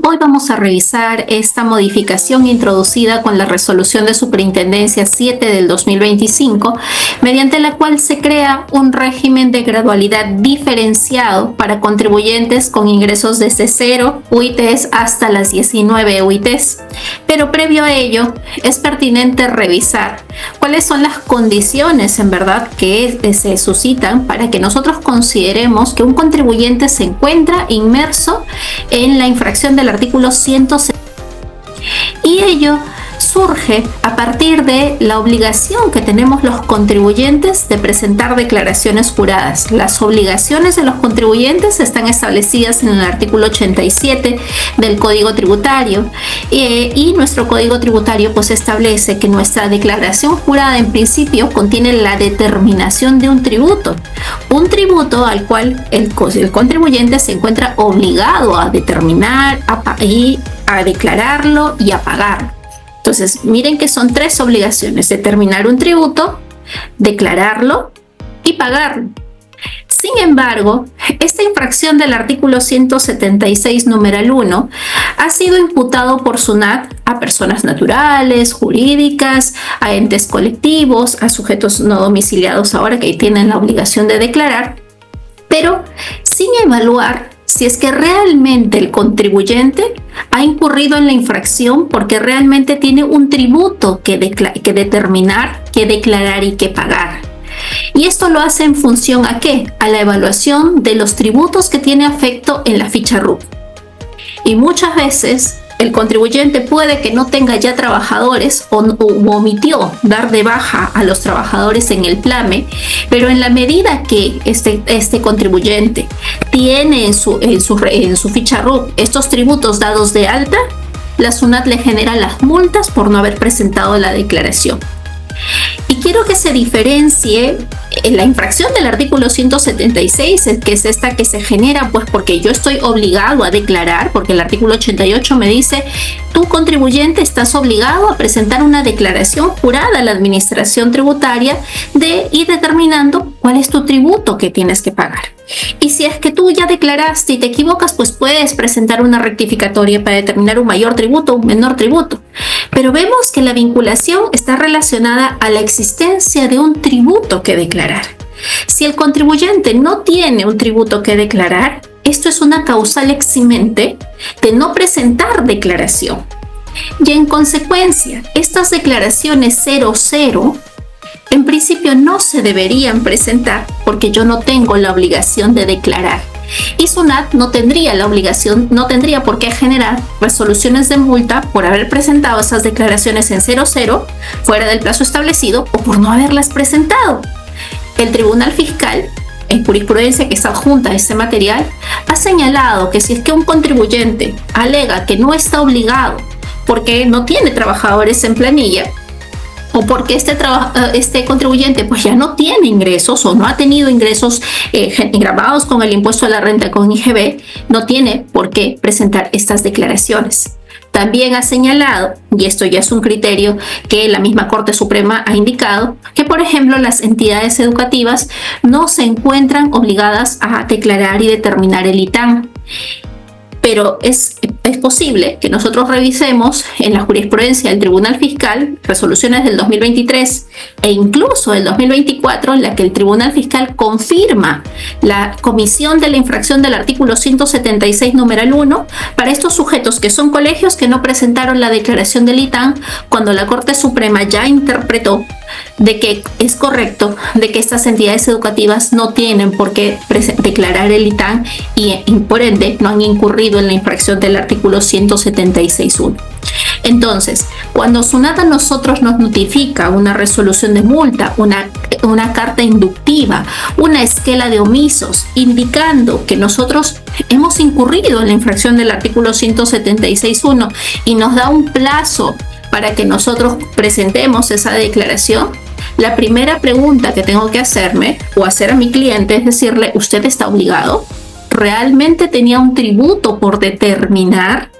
Hoy vamos a revisar esta modificación introducida con la Resolución de Superintendencia 7 del 2025, mediante la cual se crea un régimen de gradualidad diferenciado para contribuyentes con ingresos desde 0 UITs hasta las 19 UITs. Pero previo a ello, es pertinente revisar cuáles son las condiciones en verdad que se suscitan para que nosotros consideremos que un contribuyente se encuentra inmerso en la infracción del artículo 170. Y ello surge a partir de la obligación que tenemos los contribuyentes de presentar declaraciones juradas. Las obligaciones de los contribuyentes están establecidas en el artículo 87 del Código Tributario y nuestro Código Tributario pues establece que nuestra declaración jurada en principio contiene la determinación de un tributo al cual el contribuyente se encuentra obligado a determinar y a declararlo y a pagarlo. Entonces, miren que son tres obligaciones: determinar un tributo, declararlo y pagarlo. Sin embargo, esta infracción del artículo 176, numeral 1, ha sido imputado por SUNAT a personas naturales, jurídicas, a entes colectivos, a sujetos no domiciliados ahora que tienen la obligación de declarar, pero sin evaluar si es que realmente el contribuyente ha incurrido en la infracción porque realmente tiene un tributo que determinar, que declarar y que pagar. Y esto lo hace en función ¿a qué? A la evaluación de los tributos que tiene afecto en la ficha RUC. Y muchas veces el contribuyente puede que no tenga ya trabajadores o omitió dar de baja a los trabajadores en el PLAME, pero en la medida que este contribuyente tiene en su ficha RUC estos tributos dados de alta, la SUNAT le genera las multas por no haber presentado la declaración. Y quiero que se diferencie la infracción del artículo 176, que es esta que se genera pues porque yo estoy obligado a declarar, porque el artículo 88 me dice: tú, contribuyente, estás obligado a presentar una declaración jurada a la administración tributaria y determinando cuál es tu tributo que tienes que pagar. Y si es que tú ya declaraste y te equivocas, pues puedes presentar una rectificatoria para determinar un mayor tributo o un menor tributo. Pero vemos que la vinculación está relacionada a la existencia de un tributo que declarar. Si el contribuyente no tiene un tributo que declarar, esto es una causal eximente de no presentar declaración. Y en consecuencia, estas declaraciones 00 en principio no se deberían presentar porque yo no tengo la obligación de declarar. Y SUNAT no tendría por qué generar resoluciones de multa por haber presentado esas declaraciones en 00 fuera del plazo establecido o por no haberlas presentado. El Tribunal Fiscal, en jurisprudencia que está adjunta a este material, ha señalado que si es que un contribuyente alega que no está obligado porque no tiene trabajadores en planilla, o porque este contribuyente pues ya no tiene ingresos o no ha tenido ingresos gravados con el impuesto a la renta con IGB, no tiene por qué presentar estas declaraciones. También ha señalado, y esto ya es un criterio que la misma Corte Suprema ha indicado, que por ejemplo las entidades educativas no se encuentran obligadas a declarar y determinar el ITAN. Pero es posible que nosotros revisemos en la jurisprudencia del Tribunal Fiscal resoluciones del 2023 e incluso del 2024 en la que el Tribunal Fiscal confirma la comisión de la infracción del artículo 176, numeral 1 para estos sujetos que son colegios que no presentaron la declaración del ITAN, cuando la Corte Suprema ya interpretó de que es correcto de que estas entidades educativas no tienen por qué declarar el ITAN y por ende no han incurrido en la infracción del artículo 176.1. Entonces, cuando SUNAT a nosotros nos notifica una resolución de multa, una carta inductiva, una esquela de omisos, indicando que nosotros hemos incurrido en la infracción del artículo 176.1 y nos da un plazo para que nosotros presentemos esa declaración, la primera pregunta que tengo que hacerme o hacer a mi cliente es decirle: ¿usted está obligado? ¿Realmente tenía un tributo por determinar,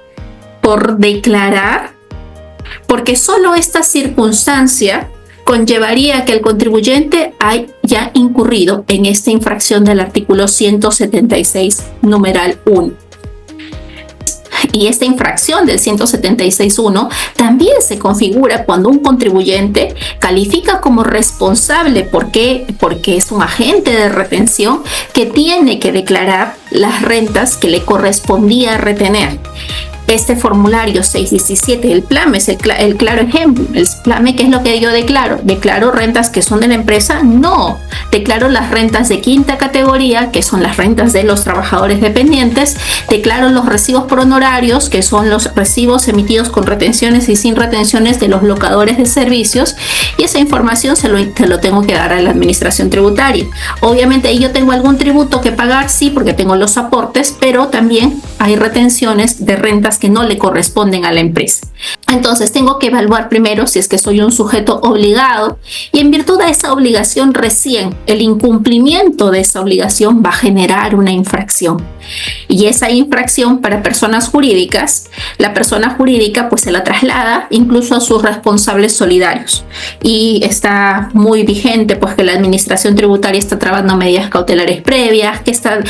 por declarar? Porque solo esta circunstancia conllevaría que el contribuyente haya incurrido en esta infracción del artículo 176, numeral 1. Y esta infracción del 176.1 también se configura cuando un contribuyente califica como responsable porque es un agente de retención que tiene que declarar las rentas que le correspondía retener. Este formulario 617 del PLAME es el claro ejemplo. El PLAME, ¿qué es lo que yo declaro? ¿Declaro rentas que son de la empresa? No. Declaro las rentas de quinta categoría, que son las rentas de los trabajadores dependientes. Declaro los recibos por honorarios, que son los recibos emitidos con retenciones y sin retenciones de los locadores de servicios. Y esa información se lo tengo que dar a la administración tributaria. Obviamente, yo tengo algún tributo que pagar, sí, porque tengo los aportes, pero también hay retenciones de rentas que no le corresponden a la empresa. Entonces tengo que evaluar primero si es que soy un sujeto obligado, y en virtud de esa obligación recién el incumplimiento de esa obligación va a generar una infracción. Y esa infracción para personas jurídicas, la persona jurídica pues se la traslada incluso a sus responsables solidarios, y está muy vigente pues que la administración tributaria está trabando medidas cautelares previas, que está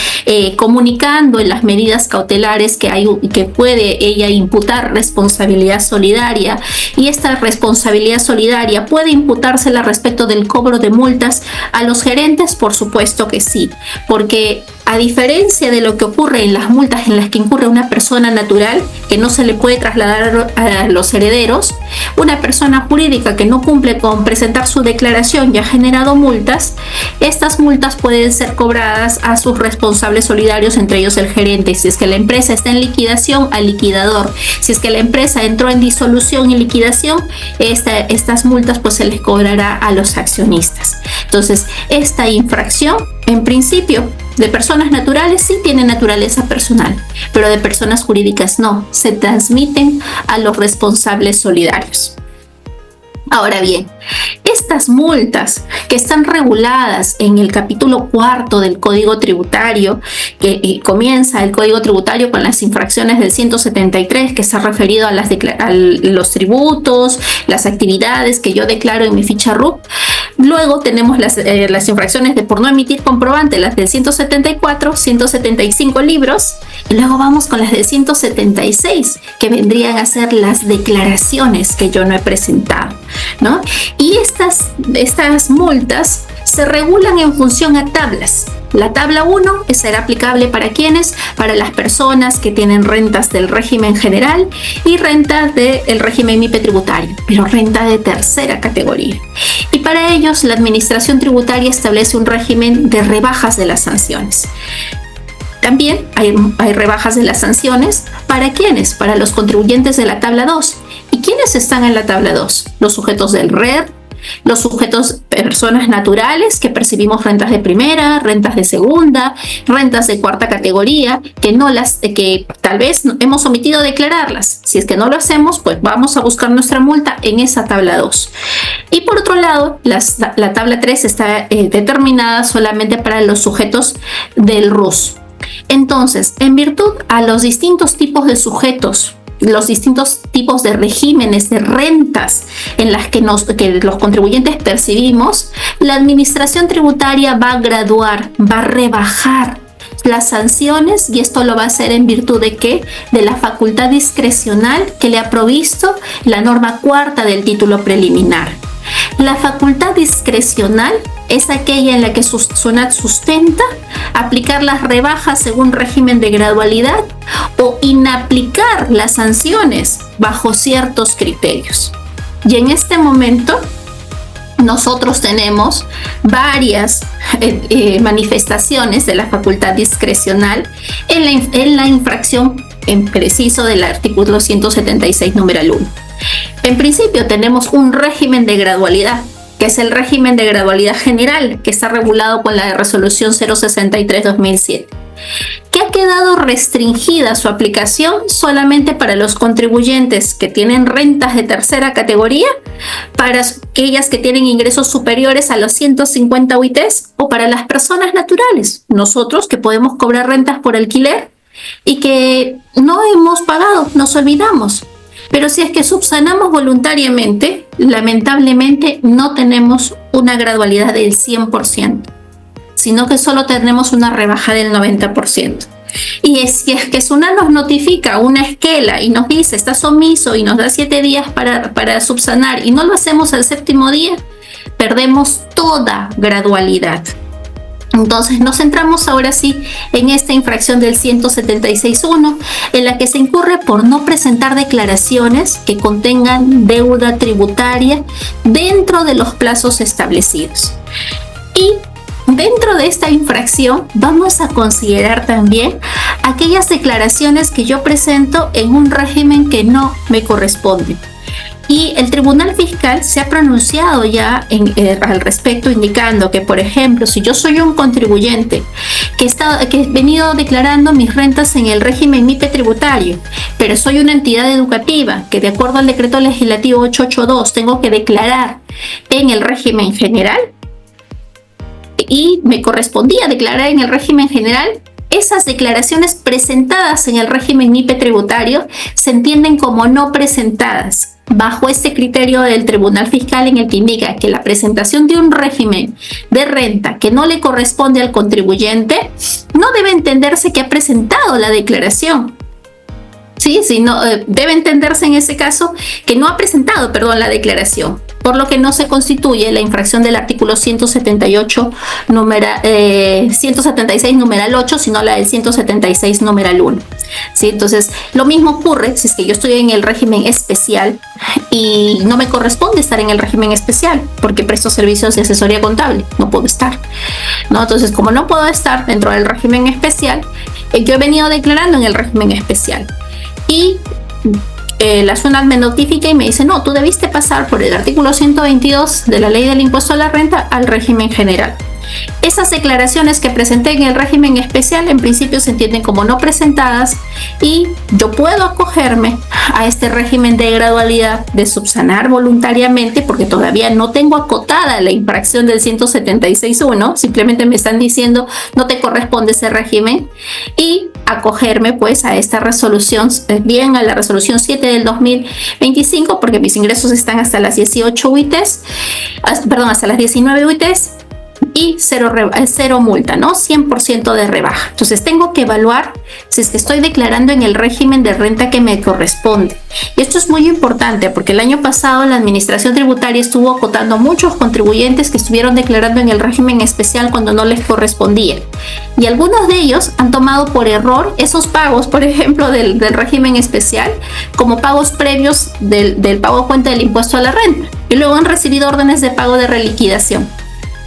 comunicando en las medidas cautelares que puede ella imputar responsabilidad solidaria, y esta responsabilidad solidaria puede imputársela respecto del cobro de multas a los gerentes. Por supuesto que sí, porque a diferencia de lo que ocurre en las multas en las que incurre una persona natural, que no se le puede trasladar a los herederos, una persona jurídica que no cumple con presentar su declaración y ha generado multas, estas multas pueden ser cobradas a sus responsables solidarios, entre ellos el gerente. Si es que la empresa está en liquidación, al liquidador. Si es que la empresa entró en disolución y liquidación, estas multas pues se les cobrará a los accionistas. Entonces, esta infracción, en principio, de personas naturales sí tiene naturaleza personal, pero de personas jurídicas no, se transmiten a los responsables solidarios. Ahora bien, estas multas que están reguladas en el capítulo 4 del Código Tributario, que comienza el Código Tributario con las infracciones del 173, que está referido a los tributos, las actividades que yo declaro en mi ficha RUC. Luego tenemos las infracciones de por no emitir comprobante, las del 174, 175 libros, y luego vamos con las del 176, que vendrían a ser las declaraciones que yo no he presentado, ¿no? Y estas multas se regulan en función a tablas. La tabla 1 será aplicable para ¿quiénes? Para las personas que tienen rentas del régimen general y rentas del régimen MIPE tributario, pero renta de tercera categoría. Y para ellos la administración tributaria establece un régimen de rebajas de las sanciones. También hay rebajas de las sanciones para ¿quiénes? Para los contribuyentes de la tabla 2. ¿Y quiénes están en la tabla 2? Los sujetos del RER, los sujetos personas naturales que percibimos rentas de primera, rentas de segunda, rentas de cuarta categoría, que tal vez hemos omitido declararlas. Si es que no lo hacemos, pues vamos a buscar nuestra multa en esa tabla 2. Y por otro lado, la tabla 3 está determinada solamente para los sujetos del RUS. Entonces, en virtud a los distintos tipos de sujetos, los distintos tipos de regímenes de rentas en las que los contribuyentes percibimos, la administración tributaria va a graduar, va a rebajar las sanciones, y esto lo va a hacer en virtud de ¿qué? De la facultad discrecional que le ha provisto la norma cuarta del título preliminar. La facultad discrecional es aquella en la que SUNAT sustenta aplicar las rebajas según régimen de gradualidad o inaplicar las sanciones bajo ciertos criterios. Y en este momento nosotros tenemos varias manifestaciones de la facultad discrecional en la infracción en preciso del artículo 176 numeral 1. En principio tenemos un régimen de gradualidad, que es el régimen de gradualidad general, que está regulado con la resolución 063/2007, que ha quedado restringida su aplicación solamente para los contribuyentes que tienen rentas de tercera categoría, para aquellas que tienen ingresos superiores a los 150 UITs, o para las personas naturales, nosotros que podemos cobrar rentas por alquiler y que no hemos pagado, nos olvidamos. Pero si es que subsanamos voluntariamente, lamentablemente no tenemos una gradualidad del 100%, sino que solo tenemos una rebaja del 90%. Y si es que SUNAT nos notifica una esquela y nos dice estás omiso y nos da 7 días para subsanar y no lo hacemos al 7º día, perdemos toda gradualidad. Entonces nos centramos ahora sí en esta infracción del 176.1, en la que se incurre por no presentar declaraciones que contengan deuda tributaria dentro de los plazos establecidos. Y dentro de esta infracción vamos a considerar también aquellas declaraciones que yo presento en un régimen que no me corresponde. Y el Tribunal Fiscal se ha pronunciado ya al respecto, indicando que, por ejemplo, si yo soy un contribuyente que he venido declarando mis rentas en el régimen MIPE tributario, pero soy una entidad educativa que, de acuerdo al decreto legislativo 882, tengo que declarar en el régimen general y me correspondía declarar en el régimen general, esas declaraciones presentadas en el régimen MIPE tributario se entienden como no presentadas bajo este criterio del Tribunal Fiscal, en el que indica que la presentación de un régimen de renta que no le corresponde al contribuyente no debe entenderse que ha presentado la declaración. Sí, no, debe entenderse en ese caso que no ha presentado, la declaración, por lo que no se constituye la infracción del artículo 176 numeral 8, sino la del 176 numeral 1. ¿Sí? Entonces, lo mismo ocurre si es que yo estoy en el régimen especial y no me corresponde estar en el régimen especial, porque presto servicios de asesoría contable, no puedo estar, ¿no? Entonces, como no puedo estar dentro del régimen especial, yo he venido declarando en el régimen especial. Y la SUNAT me notifica y me dice, no, tú debiste pasar por el artículo 122 de la Ley del Impuesto a la Renta al régimen general. Esas declaraciones que presenté en el régimen especial en principio se entienden como no presentadas y yo puedo acogerme a este régimen de gradualidad de subsanar voluntariamente, porque todavía no tengo acotada la infracción del 176.1, simplemente me están diciendo no te corresponde ese régimen, y acogerme pues a esta resolución, bien a la resolución 7 del 2025, porque mis ingresos están hasta las 18 UITs, hasta las 19 UITs, y cero multa, ¿no? 100% de rebaja. Entonces tengo que evaluar si es que estoy declarando en el régimen de renta que me corresponde. Y esto es muy importante porque el año pasado la Administración Tributaria estuvo acotando a muchos contribuyentes que estuvieron declarando en el régimen especial cuando no les correspondía. Y algunos de ellos han tomado por error esos pagos, por ejemplo, del régimen especial, como pagos previos del pago a cuenta del impuesto a la renta. Y luego han recibido órdenes de pago de reliquidación,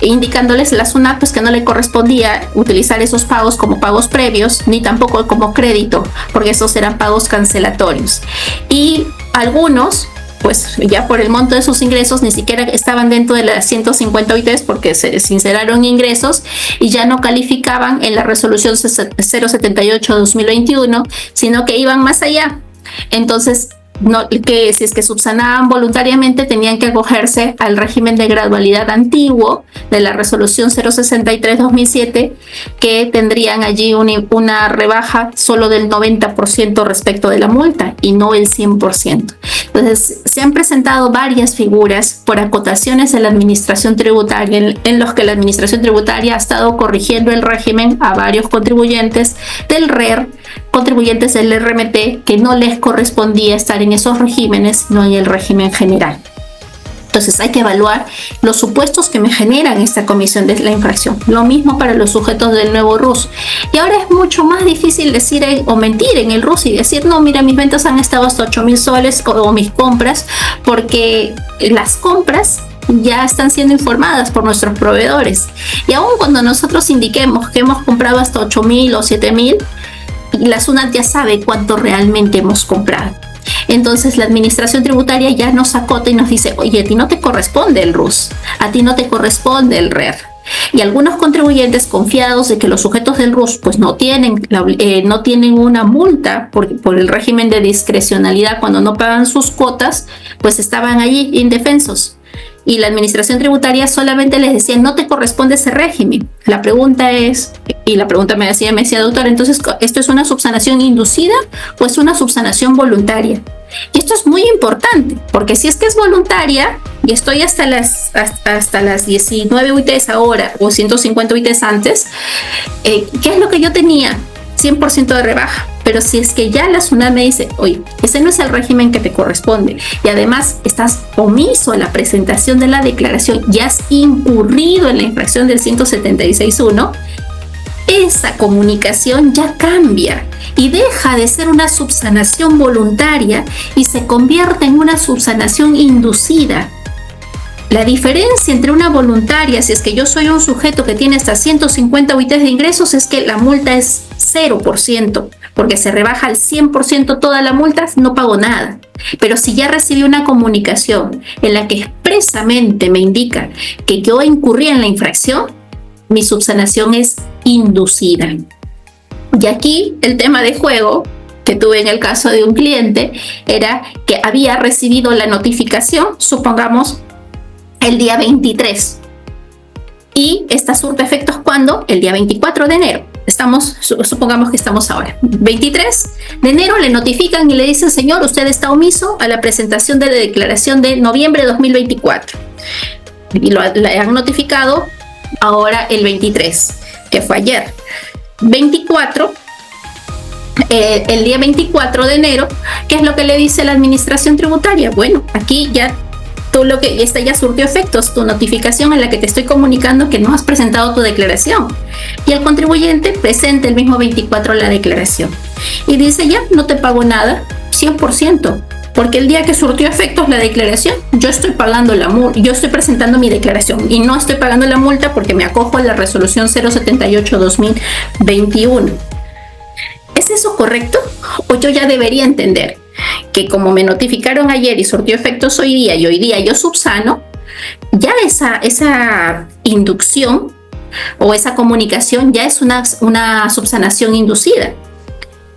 indicándoles la SUNAT pues que no le correspondía utilizar esos pagos como pagos previos, ni tampoco como crédito, porque esos eran pagos cancelatorios. Y algunos, pues ya por el monto de sus ingresos, ni siquiera estaban dentro de las 150 OITs porque se sinceraron ingresos y ya no calificaban en la resolución 078-2021, sino que iban más allá. Entonces, que si es que subsanaban voluntariamente tenían que acogerse al régimen de gradualidad antiguo de la resolución 063-2007, que tendrían allí una rebaja solo del 90% respecto de la multa y no el 100%. Entonces se han presentado varias figuras por acotaciones de la Administración Tributaria en los que la Administración Tributaria ha estado corrigiendo el régimen a varios contribuyentes del RER, contribuyentes del RMT, que no les correspondía estar en esos regímenes, sino en el régimen general. Entonces hay que evaluar los supuestos que me generan esta comisión de la infracción. Lo mismo para los sujetos del nuevo RUS. Y ahora es mucho más difícil decir o mentir en el RUS y decir, no, mira, mis ventas han estado hasta 8,000 soles o mis compras, porque las compras ya están siendo informadas por nuestros proveedores. Y aun cuando nosotros indiquemos que hemos comprado hasta 8,000 o 7,000, la SUNAT ya sabe cuánto realmente hemos comprado. Entonces la Administración Tributaria ya nos acota y nos dice, oye, a ti no te corresponde el RUS, a ti no te corresponde el RER. Y algunos contribuyentes, confiados de que los sujetos del RUS pues no tienen una multa por el régimen de discrecionalidad cuando no pagan sus cuotas, pues estaban allí indefensos. Y la Administración Tributaria solamente les decía, no te corresponde ese régimen. La pregunta es, y la pregunta me decía, doctor, entonces, ¿esto es una subsanación inducida o es una subsanación voluntaria? Y esto es muy importante, porque si es que es voluntaria y estoy hasta las 19 UITs ahora o 150 UITs antes, ¿qué es lo que yo tenía? 100% de rebaja. Pero si es que ya la SUNAT me dice, oye, ese no es el régimen que te corresponde y además estás omiso en la presentación de la declaración y has incurrido en la infracción del 176.1, esa comunicación ya cambia y deja de ser una subsanación voluntaria y se convierte en una subsanación inducida. La diferencia entre una voluntaria, si es que yo soy un sujeto que tiene hasta 150 UITs de ingresos, es que la multa es 0%, porque se rebaja al 100% toda la multa, no pago nada. Pero si ya recibí una comunicación en la que expresamente me indica que yo incurrí en la infracción, mi subsanación es inducida. Y aquí el tema de juego que tuve en el caso de un cliente era que había recibido la notificación, supongamos, el día 23. Y esta surte efectos ¿cuándo? El día 24 de enero. Supongamos que estamos ahora. 23 de enero le notifican y le dicen, señor, usted está omiso a la presentación de la declaración de noviembre de 2024. Y le han notificado ahora el 23, que fue ayer. 24, el día 24 de enero, ¿qué es lo que le dice la administración tributaria? Bueno, aquí ya esta ya surtió efectos, tu notificación en la que te estoy comunicando que no has presentado tu declaración. Y el contribuyente presenta el mismo 24 la declaración. Y dice, ya, no te pago nada, 100%. Porque el día que surtió efectos la declaración, yo estoy pagando la multa, yo estoy presentando mi declaración y no estoy pagando la multa porque me acojo a la resolución 078-2021. ¿Es eso correcto? ¿O yo ya debería entender que como me notificaron ayer y surtió efectos hoy día y hoy día yo subsano, ya esa inducción o esa comunicación ya es una subsanación inducida?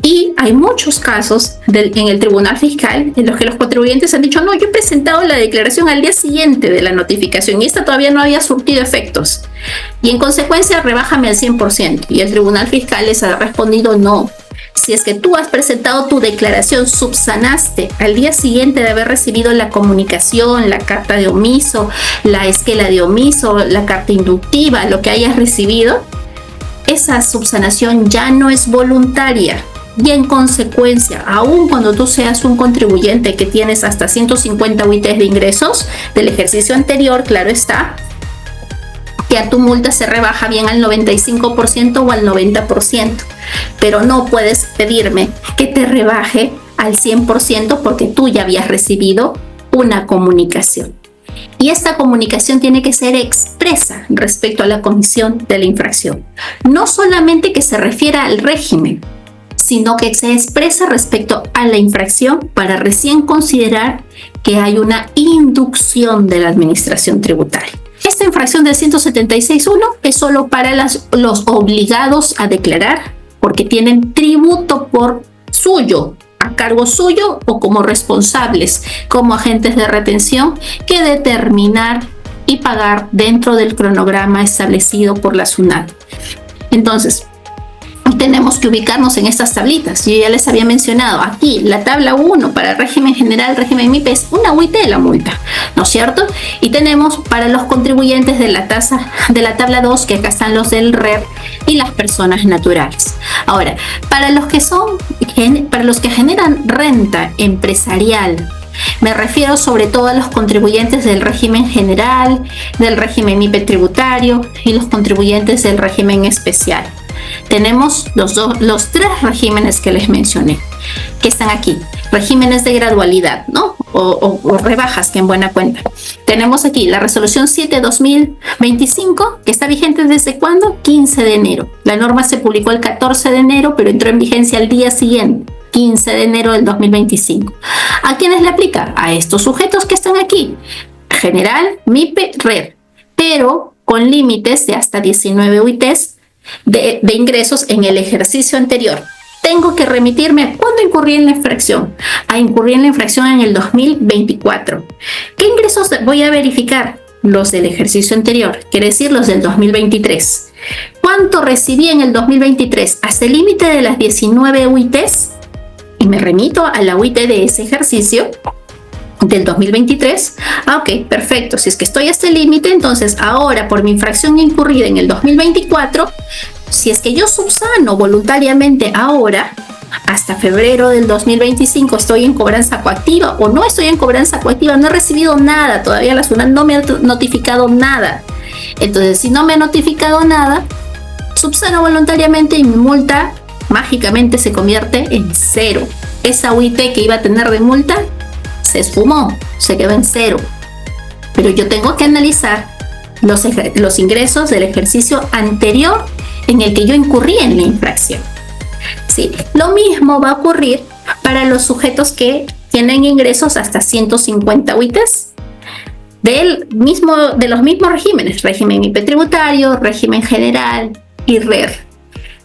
Y hay muchos casos en el Tribunal Fiscal en los que los contribuyentes han dicho, no, yo he presentado la declaración al día siguiente de la notificación y esta todavía no había surtido efectos. Y en consecuencia, rebájame al 100%. Y el Tribunal Fiscal les ha respondido, no. Si es que tú has presentado tu declaración, subsanaste al día siguiente de haber recibido la comunicación, la carta de omiso, la esquela de omiso, la carta inductiva, lo que hayas recibido, esa subsanación ya no es voluntaria. Y en consecuencia, aun cuando tú seas un contribuyente que tienes hasta 150 UITs de ingresos del ejercicio anterior, claro está, que a tu multa se rebaja bien al 95% o al 90%, pero no puedes pedirme que te rebaje al 100% porque tú ya habías recibido una comunicación. Y esta comunicación tiene que ser expresa respecto a la comisión de la infracción. No solamente que se refiera al régimen, sino que se expresa respecto a la infracción para recién considerar que hay una inducción de la administración tributaria. Esta infracción del 176.1 es solo para los obligados a declarar porque tienen tributo por suyo, a cargo suyo o como responsables, como agentes de retención, que determinar y pagar dentro del cronograma establecido por la SUNAT. Entonces, tenemos que ubicarnos en estas tablitas. Yo ya les había mencionado aquí la tabla 1 para el régimen general, régimen MIPE es una UIT de la multa, ¿no es cierto? Y tenemos para los contribuyentes de la tabla 2, que acá están los del RER y las personas naturales. Ahora, para los que generan renta empresarial, me refiero sobre todo a los contribuyentes del régimen general, del régimen MIPE tributario y los contribuyentes del régimen especial. Tenemos los tres regímenes que les mencioné, que están aquí, regímenes de gradualidad, ¿no? O rebajas, que en buena cuenta. Tenemos aquí la resolución 7/2025, que está vigente ¿desde cuándo? 15 de enero. La norma se publicó el 14 de enero, pero entró en vigencia al día siguiente, 15 de enero del 2025. ¿A quiénes le aplica? A estos sujetos que están aquí, general, MIPE, RER, pero con límites de hasta 19 UITs de ingresos en el ejercicio anterior. Tengo que remitirme cuando incurrí en la infracción. Incurrí en la infracción en el 2024. ¿Qué ingresos voy a verificar? Los del ejercicio anterior, quiere decir los del 2023. ¿Cuánto recibí en el 2023? Hasta el límite de las 19 UITs. y me remito a la UIT de ese ejercicio del 2023. Ok, perfecto. Si es que estoy a este límite, entonces ahora por mi infracción incurrida en el 2024, si es que yo subsano voluntariamente ahora, hasta febrero del 2025 estoy en cobranza coactiva o no estoy en cobranza coactiva, no he recibido nada, todavía la SUNAT no me ha notificado nada. Entonces, si no me ha notificado nada, subsano voluntariamente y mi multa mágicamente se convierte en cero. Esa UIT que iba a tener de multa se esfumó, se quedó en cero. Pero yo tengo que analizar los ingresos del ejercicio anterior en el que yo incurrí en la infracción. ¿Sí? Lo mismo va a ocurrir para los sujetos que tienen ingresos hasta 150 UITs de los mismos regímenes, régimen IP tributario, régimen general y RER.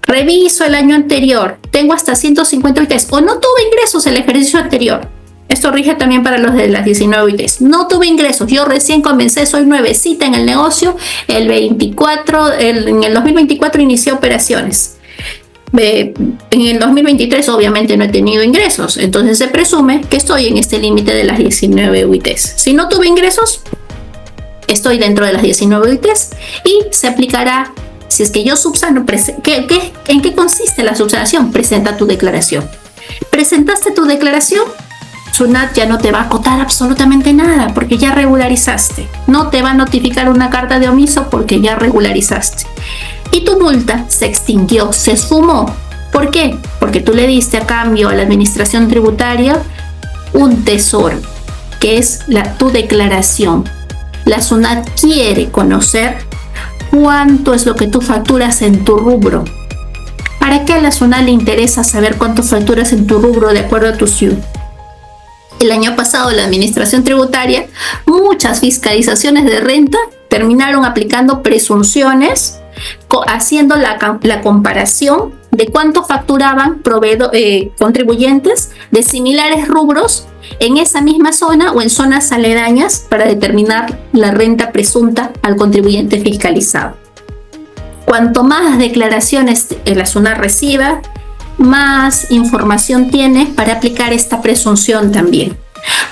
Reviso el año anterior, tengo hasta 150 UITs o no tuve ingresos el ejercicio anterior. Esto rige también para los de las 19 UITs. No tuve ingresos, yo recién comencé, soy nuevecita en el negocio, en el 2024 inicié operaciones. En el 2023 obviamente no he tenido ingresos, entonces se presume que estoy en este límite de las 19 UITs. Si no tuve ingresos, estoy dentro de las 19 UITs y se aplicará, si es que yo subsano, ¿en qué consiste la subsanación? Presenta tu declaración. ¿Presentaste tu declaración? SUNAT ya no te va a acotar absolutamente nada porque ya regularizaste. No te va a notificar una carta de omiso porque ya regularizaste. Y tu multa se extinguió, se esfumó. ¿Por qué? Porque tú le diste a cambio a la administración tributaria un tesoro, que es tu declaración. La SUNAT quiere conocer cuánto es lo que tú facturas en tu rubro. ¿Para qué a la SUNAT le interesa saber cuánto facturas en tu rubro de acuerdo a tu SIU? El año pasado la administración tributaria, muchas fiscalizaciones de renta terminaron aplicando presunciones, haciendo la comparación de cuánto facturaban contribuyentes de similares rubros en esa misma zona o en zonas aledañas para determinar la renta presunta al contribuyente fiscalizado. Cuanto más declaraciones la SUNAT reciba, más información tiene para aplicar esta presunción también.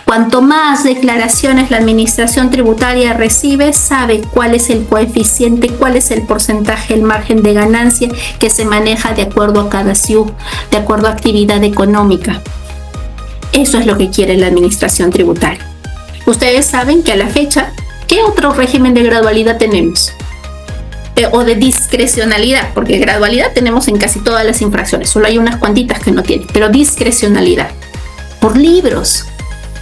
Cuanto más declaraciones la administración tributaria recibe, sabe cuál es el coeficiente, cuál es el porcentaje, el margen de ganancia que se maneja de acuerdo a cada SIU, de acuerdo a actividad económica. Eso es lo que quiere la administración tributaria. Ustedes saben que a la fecha, ¿qué otro régimen de gradualidad tenemos? O de discrecionalidad, porque gradualidad tenemos en casi todas las infracciones, solo hay unas cuantitas que no tienen, pero discrecionalidad por libros.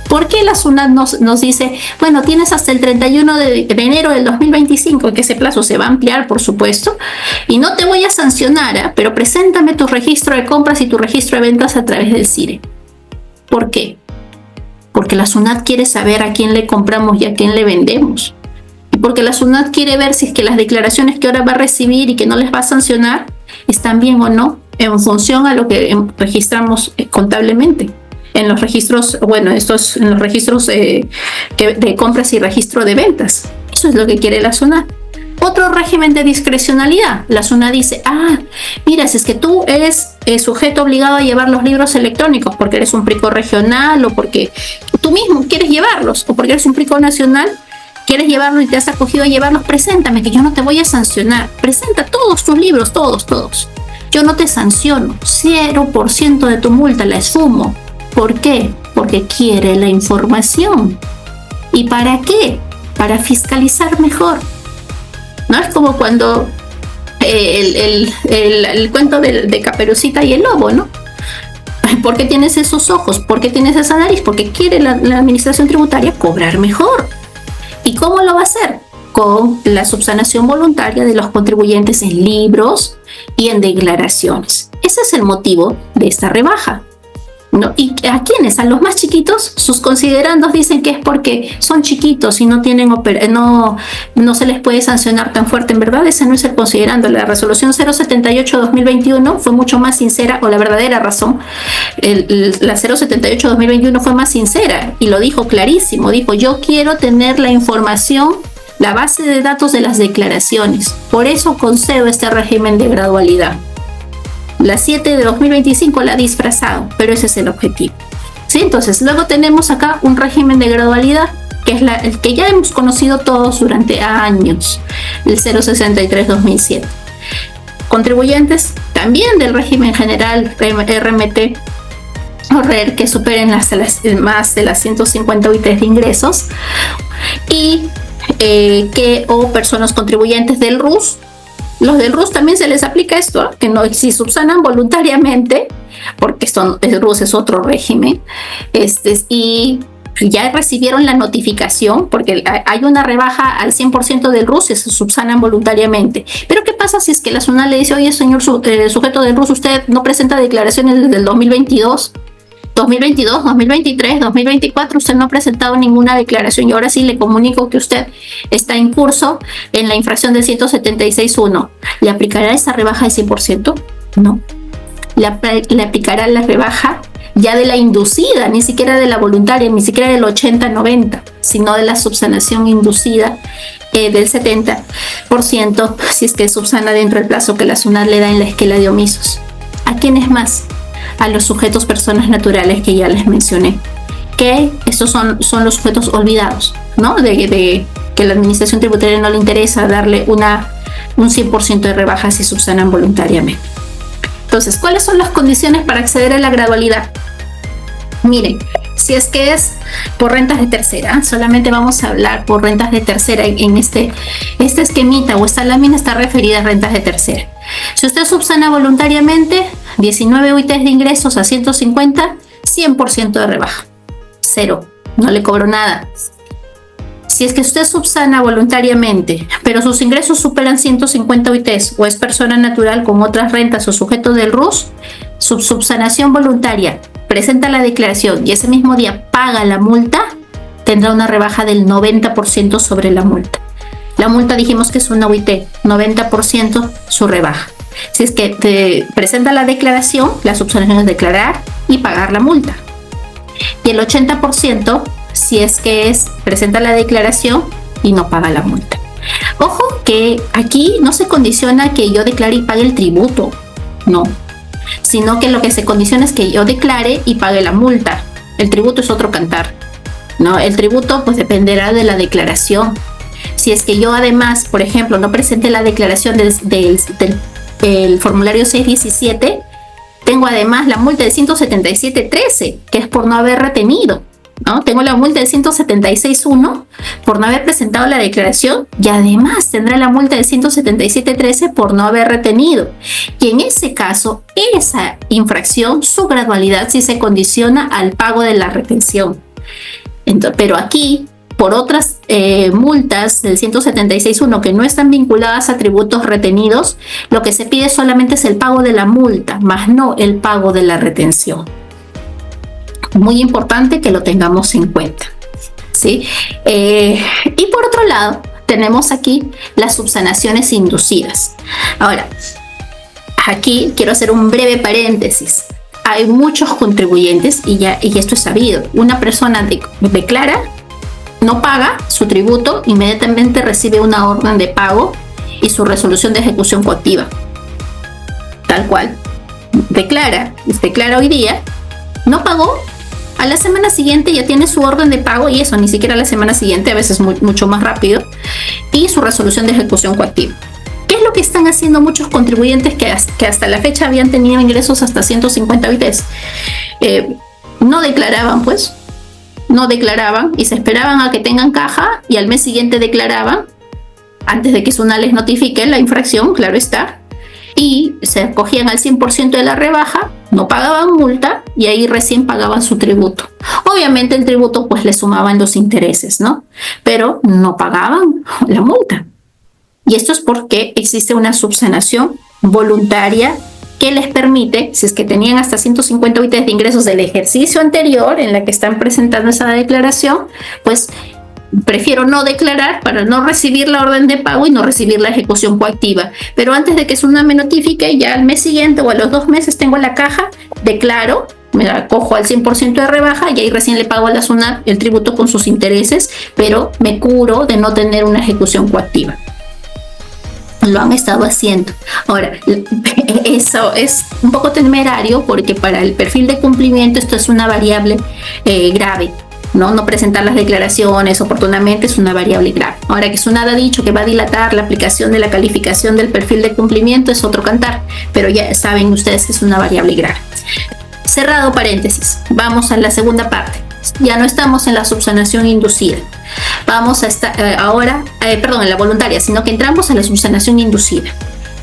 ¿Por qué la SUNAT nos dice, bueno, tienes hasta el 31 de enero del 2025, que ese plazo se va a ampliar, por supuesto, y no te voy a sancionar, pero preséntame tu registro de compras y tu registro de ventas a través del CIRE? ¿Por qué? Porque la SUNAT quiere saber a quién le compramos y a quién le vendemos. Y porque la SUNAT quiere ver si es que las declaraciones que ahora va a recibir y que no les va a sancionar están bien o no en función a lo que registramos contablemente. En los registros, en los registros de compras y registro de ventas. Eso es lo que quiere la SUNAT. Otro régimen de discrecionalidad. La SUNAT dice, mira, si es que tú eres sujeto obligado a llevar los libros electrónicos porque eres un PRICO regional o porque tú mismo quieres llevarlos o porque eres un PRICO nacional, quieres llevarlo y te has acogido a llevarlos, preséntame, que yo no te voy a sancionar. Presenta todos tus libros, todos. Yo no te sanciono. 0% de tu multa la esfumo. ¿Por qué? Porque quiere la información. ¿Y para qué? Para fiscalizar mejor. No es como cuando el cuento de Caperucita y el lobo, ¿no? ¿Por qué tienes esos ojos? ¿Por qué tienes esa nariz? Porque quiere la administración tributaria cobrar mejor. ¿Y cómo lo va a hacer? Con la subsanación voluntaria de los contribuyentes en libros y en declaraciones. Ese es el motivo de esta rebaja, ¿no? ¿Y a quiénes? A los más chiquitos, sus considerandos dicen que es porque son chiquitos y no tienen no se les puede sancionar tan fuerte. En verdad, ese no es el considerando. La resolución 078-2021 fue mucho más sincera, o la verdadera razón. La 078-2021 fue más sincera y lo dijo clarísimo. Dijo, yo quiero tener la información, la base de datos de las declaraciones. Por eso concedo este régimen de gradualidad. La 7 de 2025 la ha disfrazado, pero ese es el objetivo. ¿Sí? Entonces, luego tenemos acá un régimen de gradualidad, que es el que ya hemos conocido todos durante años, el 063-2007. Contribuyentes también del régimen general RMT o RER que superen más de las 150 UITs de ingresos, y o personas contribuyentes del RUS. Los del RUS también se les aplica esto, que no, si subsanan voluntariamente, porque el RUS es otro régimen, y ya recibieron la notificación, porque hay una rebaja al 100% del RUS y se subsanan voluntariamente. Pero ¿qué pasa si es que la SUNAT le dice, oye, señor sujeto del RUS, usted no presenta declaraciones desde el 2022, 2023, 2024, usted no ha presentado ninguna declaración y ahora sí le comunico que usted está en curso en la infracción del 176.1? ¿Le aplicará esa rebaja del 100%? No. Le aplicará la rebaja ya de la inducida, ni siquiera de la voluntaria, ni siquiera del 80-90, sino de la subsanación inducida del 70%, si es que subsana dentro del plazo que la SUNAT le da en la esquela de omisos. ¿A quiénes más? A los sujetos personas naturales que ya les mencioné, que estos son los sujetos olvidados, ¿no? De que la administración tributaria no le interesa darle un 100% de rebaja si subsanan voluntariamente. Entonces, ¿cuáles son las condiciones para acceder a la gradualidad? Miren, si es que es por rentas de tercera, solamente vamos a hablar por rentas de tercera en este esquemita, o esta lámina está referida a rentas de tercera. Si usted subsana voluntariamente 19 UITs de ingresos a 150, 100% de rebaja. Cero, no le cobro nada. Si es que usted subsana voluntariamente, pero sus ingresos superan 150 UITs o es persona natural con otras rentas o sujeto del RUS, subsanación voluntaria, presenta la declaración y ese mismo día paga la multa, tendrá una rebaja del 90% sobre la multa. La multa dijimos que es una UIT, 90% su rebaja. Si es que te presenta la declaración, la subsanación es declarar y pagar la multa. Y el 80% si es que presenta la declaración y no paga la multa. Ojo que aquí no se condiciona que yo declare y pague el tributo, no, sino que lo que se condiciona es que yo declare y pague la multa. El tributo es otro cantar, ¿no? El tributo pues dependerá de la declaración. Si es que yo además, por ejemplo, no presente la declaración del formulario 617, tengo además la multa de 177.13, que es por no haber retenido, ¿no? Tengo la multa de 176.1 por no haber presentado la declaración y además tendré la multa de 177.13 por no haber retenido. Y en ese caso, esa infracción, su gradualidad sí se condiciona al pago de la retención. Entonces, pero aquí, por otras multas del 176.1 que no están vinculadas a tributos retenidos, lo que se pide solamente es el pago de la multa, más no el pago de la retención. Muy importante que lo tengamos en cuenta, ¿sí? Y por otro lado, tenemos aquí las subsanaciones inducidas. Ahora, aquí quiero hacer un breve paréntesis. Hay muchos contribuyentes, y esto es sabido, una persona declara, no paga su tributo, inmediatamente recibe una orden de pago y su resolución de ejecución coactiva. Tal cual. Declara hoy día, no pagó, a la semana siguiente ya tiene su orden de pago, y eso ni siquiera a la semana siguiente, a veces mucho más rápido, y su resolución de ejecución coactiva. ¿Qué es lo que están haciendo muchos contribuyentes que hasta la fecha habían tenido ingresos hasta 150 UITs? No declaraban, y se esperaban a que tengan caja y al mes siguiente declaraban, antes de que SUNAT les notifique la infracción, claro está, y se acogían al 100% de la rebaja, no pagaban multa y ahí recién pagaban su tributo. Obviamente el tributo pues le sumaban los intereses, ¿no? Pero no pagaban la multa. Y esto es porque existe una subsanación voluntaria que les permite, si es que tenían hasta 150 UITs de ingresos del ejercicio anterior en la que están presentando esa declaración, pues prefiero no declarar para no recibir la orden de pago y no recibir la ejecución coactiva. Pero antes de que SUNAT me notifique, ya al mes siguiente o a los 2 meses tengo la caja, declaro, me acojo al 100% de rebaja y ahí recién le pago a la SUNAT el tributo con sus intereses, pero me curo de no tener una ejecución coactiva. lo han estado haciendo. Ahora, eso es un poco temerario porque para el perfil de cumplimiento esto es una variable grave. No presentar las declaraciones oportunamente es una variable grave. Ahora que SUNAT ha dicho que va a dilatar la aplicación de la calificación del perfil de cumplimiento es otro cantar, pero ya saben ustedes que es una variable grave. Cerrado paréntesis, vamos a la segunda parte. Ya no estamos en la subsanación inducida. Vamos a estar ahora, en la voluntaria, sino que entramos a la subsanación inducida.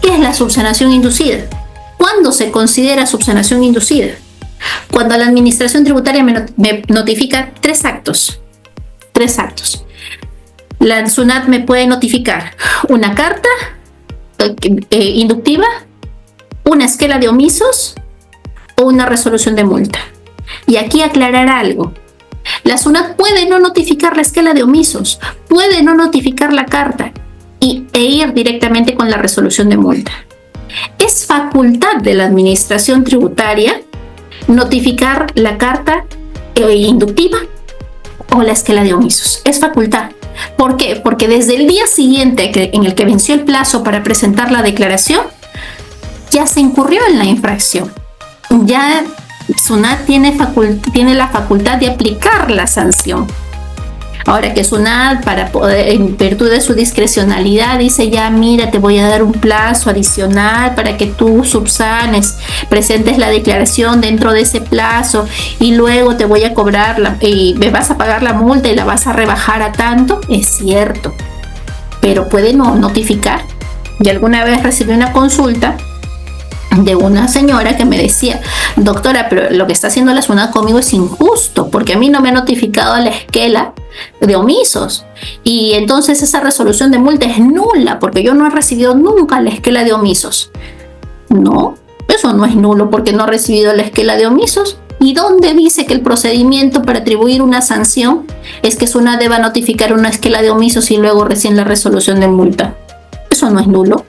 ¿Qué es la subsanación inducida? ¿Cuándo se considera subsanación inducida? Cuando la administración tributaria me notifica tres actos. La SUNAT me puede notificar una carta inductiva, una esquela de omisos o una resolución de multa. Y aquí aclarar algo. La SUNAT puede no notificar la esquela de omisos, puede no notificar la carta e ir directamente con la resolución de multa. Es facultad de la administración tributaria notificar la carta inductiva o la esquela de omisos. Es facultad. ¿Por qué? Porque desde el día siguiente en el que venció el plazo para presentar la declaración, ya se incurrió en la infracción. Ya SUNAT tiene la facultad de aplicar la sanción. Ahora que SUNAT, para poder, en virtud de su discrecionalidad, dice ya, mira, te voy a dar un plazo adicional para que tú subsanes, presentes la declaración dentro de ese plazo y luego te voy a cobrar y me vas a pagar la multa y la vas a rebajar a tanto, es cierto, pero puede no notificar. Y alguna vez recibí una consulta de una señora que me decía, doctora, pero lo que está haciendo la SUNAT conmigo es injusto, porque a mí no me ha notificado la esquela de omisos y entonces esa resolución de multa es nula porque yo no he recibido nunca la esquela de omisos. No, eso no es nulo porque no he recibido la esquela de omisos. ¿Y dónde dice que el procedimiento para atribuir una sanción es que SUNAT deba notificar una esquela de omisos y luego recién la resolución de multa? Eso no es nulo.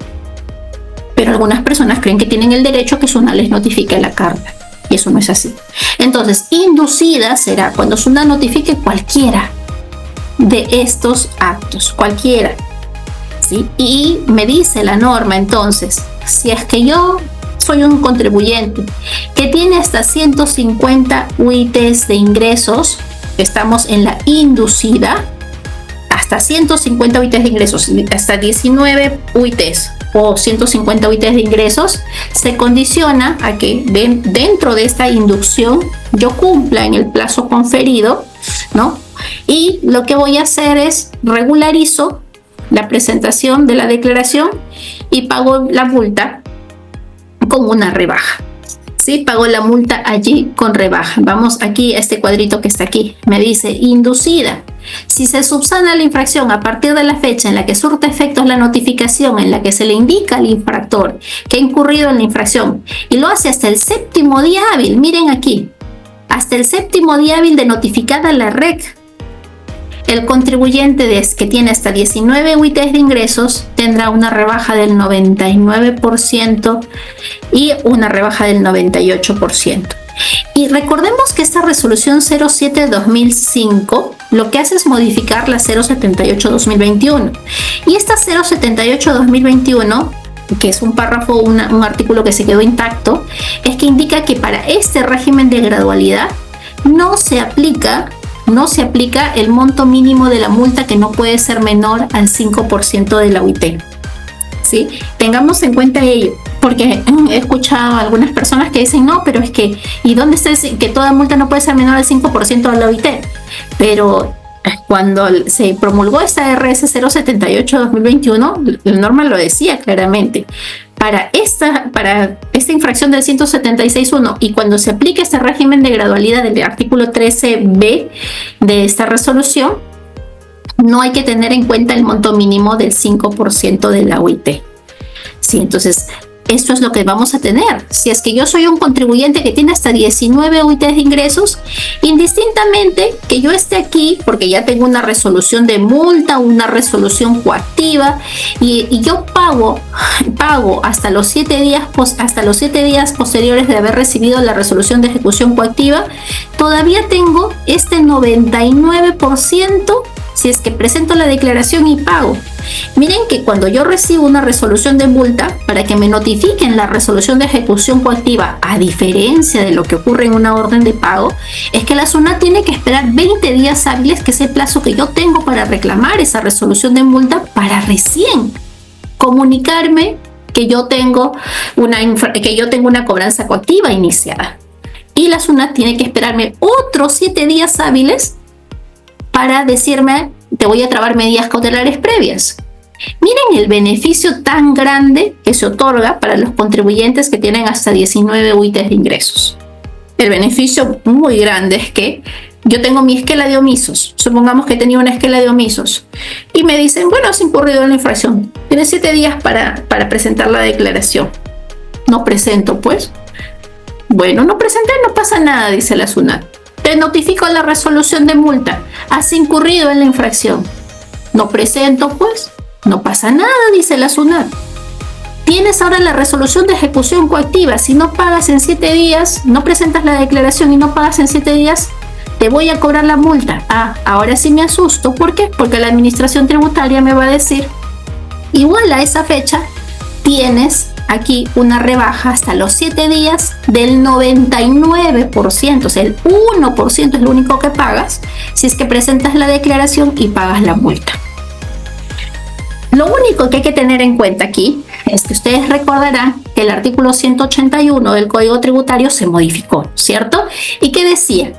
Pero algunas personas creen que tienen el derecho a que SUNAT les notifique la carta. Y eso no es así. Entonces, inducida será cuando SUNAT notifique cualquiera de estos actos. Cualquiera. ¿Sí? Y me dice la norma, entonces, si es que yo soy un contribuyente que tiene hasta 150 UITs de ingresos, estamos en la inducida, hasta 150 UITs de ingresos, hasta 19 UITs o 150 UITs de ingresos, se condiciona a que dentro de esta inducción yo cumpla en el plazo conferido, ¿no? Y lo que voy a hacer es regularizo la presentación de la declaración y pago la multa con una rebaja. Sí, pago la multa allí con rebaja. Vamos aquí a este cuadrito que está aquí. Me dice inducida. Si se subsana la infracción a partir de la fecha en la que surte efectos la notificación en la que se le indica al infractor que ha incurrido en la infracción y lo hace hasta el 7º día hábil, miren aquí, hasta el 7º día hábil de notificada la REC, el contribuyente que tiene hasta 19 UITs de ingresos tendrá una rebaja del 99% y una rebaja del 98%. Y recordemos que esta resolución 07/2005 lo que hace es modificar la 078/2021. Y esta 078/2021, que es un párrafo, un artículo que se quedó intacto, es que indica que para este régimen de gradualidad no se aplica el monto mínimo de la multa, que no puede ser menor al 5% de la UIT. ¿Sí? Tengamos en cuenta ello, porque he escuchado a algunas personas que dicen, no, pero es que, ¿y dónde está que toda multa no puede ser menor al 5% de la OIT? Pero cuando se promulgó esta RS 078/2021, la norma lo decía claramente. Para esta infracción del 176.1 y cuando se aplique este régimen de gradualidad del artículo 13b de esta resolución, no hay que tener en cuenta el monto mínimo del 5% de la UIT. Sí, entonces, esto es lo que vamos a tener. Si es que yo soy un contribuyente que tiene hasta 19 UITs de ingresos, indistintamente que yo esté aquí, porque ya tengo una resolución de multa, una resolución coactiva, y yo pago hasta los 7 días posteriores de haber recibido la resolución de ejecución coactiva, todavía tengo este 99% si es que presento la declaración y pago. Miren que cuando yo recibo una resolución de multa, para que me notifiquen la resolución de ejecución coactiva, a diferencia de lo que ocurre en una orden de pago, es que la SUNAT tiene que esperar 20 días hábiles, que es el plazo que yo tengo para reclamar esa resolución de multa, para recién comunicarme que yo tengo una cobranza coactiva iniciada. Y la SUNAT tiene que esperarme otros 7 días hábiles para decirme: te voy a trabar medidas cautelares previas. Miren el beneficio tan grande que se otorga para los contribuyentes que tienen hasta 19 UITs de ingresos. El beneficio muy grande es que yo tengo mi esquela de omisos. Supongamos que tenía una esquela de omisos y me dicen: bueno, has incurrido en la infracción, tienes 7 días para presentar la declaración. No presento, pues. Bueno, no presenté, no pasa nada, dice la SUNAT. Te notifico la resolución de multa. Has incurrido en la infracción. No presento, pues. No pasa nada, dice la SUNAT. Tienes ahora la resolución de ejecución coactiva. Si no pagas en 7 días, no presentas la declaración y no pagas en 7 días, te voy a cobrar la multa. Ah, ahora sí me asusto. ¿Por qué? Porque la administración tributaria me va a decir: igual a esa fecha tienes aquí una rebaja hasta los 7 días del 99%, o sea, el 1% es lo único que pagas si es que presentas la declaración y pagas la multa. Lo único que hay que tener en cuenta aquí es que ustedes recordarán que el artículo 181 del Código Tributario se modificó, ¿cierto? ¿Y qué decía?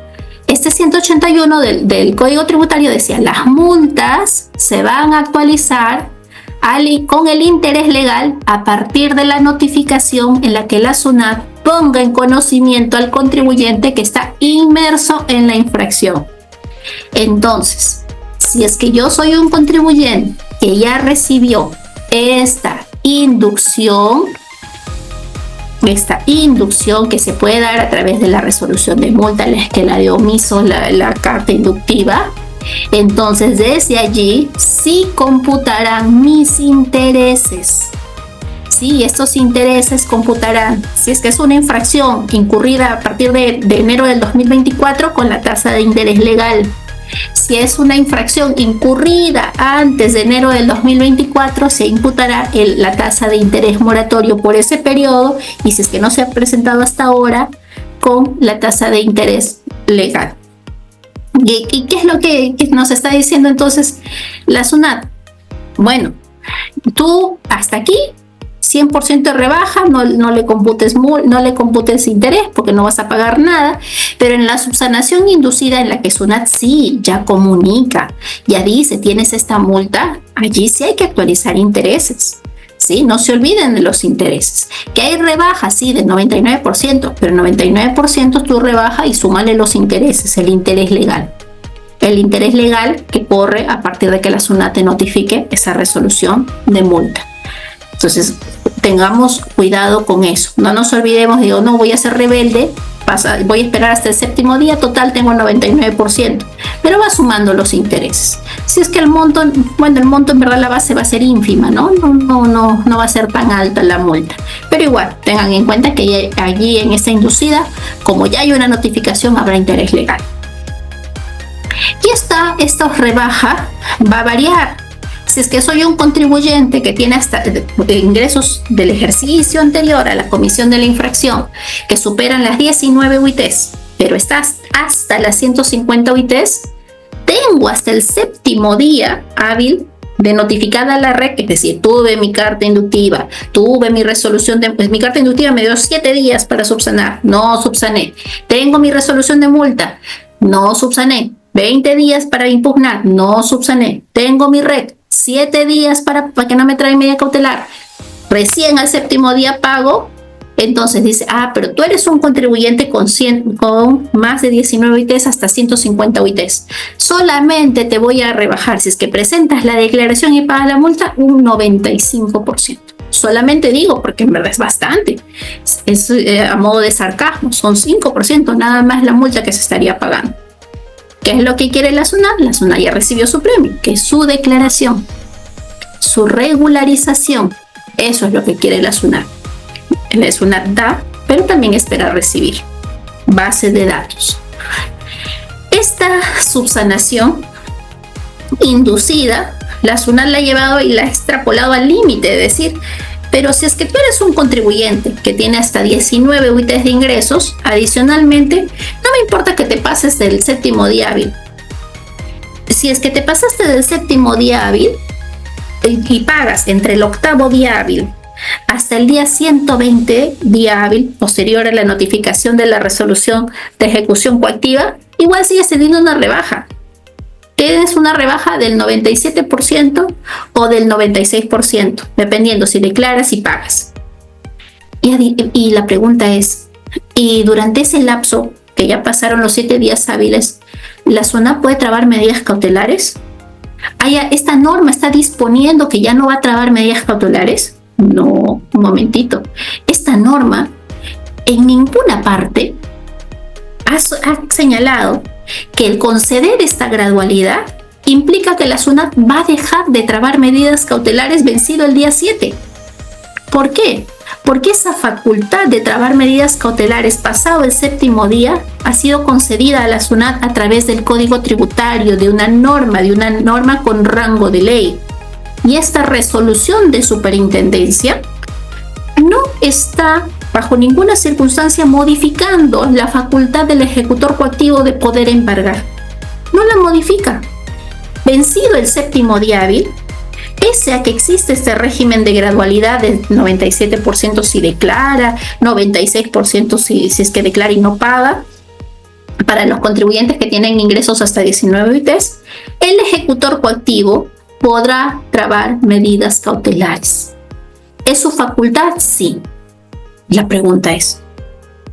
Este 181 del Código Tributario decía: las multas se van a actualizar con el interés legal a partir de la notificación en la que la SUNAT ponga en conocimiento al contribuyente que está inmerso en la infracción. Entonces, si es que yo soy un contribuyente que ya recibió esta inducción que se puede dar a través de la resolución de multa, la esquela de omisos, la carta inductiva, entonces desde allí sí computarán mis intereses. Sí, estos intereses computarán, si es que es una infracción incurrida a partir de enero del 2024, con la tasa de interés legal. Si es una infracción incurrida antes de enero del 2024, se imputará la tasa de interés moratorio por ese periodo, y si es que no se ha presentado hasta ahora, con la tasa de interés legal. ¿Y qué es lo que nos está diciendo entonces la SUNAT? Bueno, tú hasta aquí 100% de rebaja, no le computes interés porque no vas a pagar nada, pero en la subsanación inducida, en la que SUNAT sí ya comunica, ya dice: tienes esta multa, allí sí hay que actualizar intereses. ¿Sí? No se olviden de los intereses. Que hay rebaja, sí, del 99%, pero 99% es tu rebaja y súmale los intereses, el interés legal. El interés legal que corre a partir de que la SUNAT te notifique esa resolución de multa. Entonces, tengamos cuidado con eso. No nos olvidemos, no voy a ser rebelde, voy a esperar hasta el 7º día, total tengo el 99%, pero va sumando los intereses. Si es que el monto en verdad, la base va a ser ínfima, no va a ser tan alta la multa, pero igual tengan en cuenta que allí en esta inducida, como ya hay una notificación, habrá interés legal. Y esta rebaja va a variar. Si es que soy un contribuyente que tiene hasta ingresos del ejercicio anterior a la comisión de la infracción que superan las 19 UITs, pero estás hasta las 150 UITs, tengo hasta el 7º día hábil de notificada a la REC, es decir, tuve mi carta inductiva, tuve mi resolución mi carta inductiva me dio 7 días para subsanar, no subsané. Tengo mi resolución de multa, no subsané. 20 días para impugnar, no subsané. Tengo mi REC, 7 días para que no me traigan medida cautelar. Recién al 7º día pago. Entonces dice: pero tú eres un contribuyente con más de 19 UITs hasta 150 UITs. Solamente te voy a rebajar, si es que presentas la declaración y pagas la multa, un 95%. Solamente digo porque en verdad es bastante. Es a modo de sarcasmo, son 5% nada más la multa que se estaría pagando. ¿Qué es lo que quiere la SUNAT? La SUNAT ya recibió su premio, que es su declaración, su regularización. Eso es lo que quiere la SUNAT. La SUNAT da, pero también espera recibir base de datos. Esta subsanación inducida, la SUNAT la ha llevado y la ha extrapolado al límite, de decir, pero si es que tú eres un contribuyente que tiene hasta 19 UITs de ingresos, adicionalmente, no me importa que te pases del séptimo día hábil. Si es que te pasaste del séptimo día hábil y pagas entre el octavo día hábil hasta el día 120 día hábil posterior a la notificación de la resolución de ejecución coactiva, igual sigues teniendo una rebaja. Tienes una rebaja del 97% o del 96%, dependiendo si declaras y pagas. Y la pregunta es, ¿y durante ese lapso, que ya pasaron los 7 días hábiles, la SUNAT puede trabar medidas cautelares? ¿Esta norma está disponiendo que ya no va a trabar medidas cautelares? No, un momentito. Esta norma en ninguna parte ha señalado que el conceder esta gradualidad implica que la SUNAT va a dejar de trabar medidas cautelares vencido el día 7. ¿Por qué? Porque esa facultad de trabar medidas cautelares pasado el séptimo día ha sido concedida a la SUNAT a través del Código Tributario, de una norma con rango de ley. Y esta resolución de superintendencia no está bajo ninguna circunstancia modificando la facultad del ejecutor coactivo de poder embargar. No la modifica. Vencido el séptimo día hábil, pese a que existe este régimen de gradualidad del 97% si declara, 96% si es que declara y no paga, para los contribuyentes que tienen ingresos hasta 19 UITs, el ejecutor coactivo podrá trabar medidas cautelares. ¿Es su facultad? Sí. La pregunta es,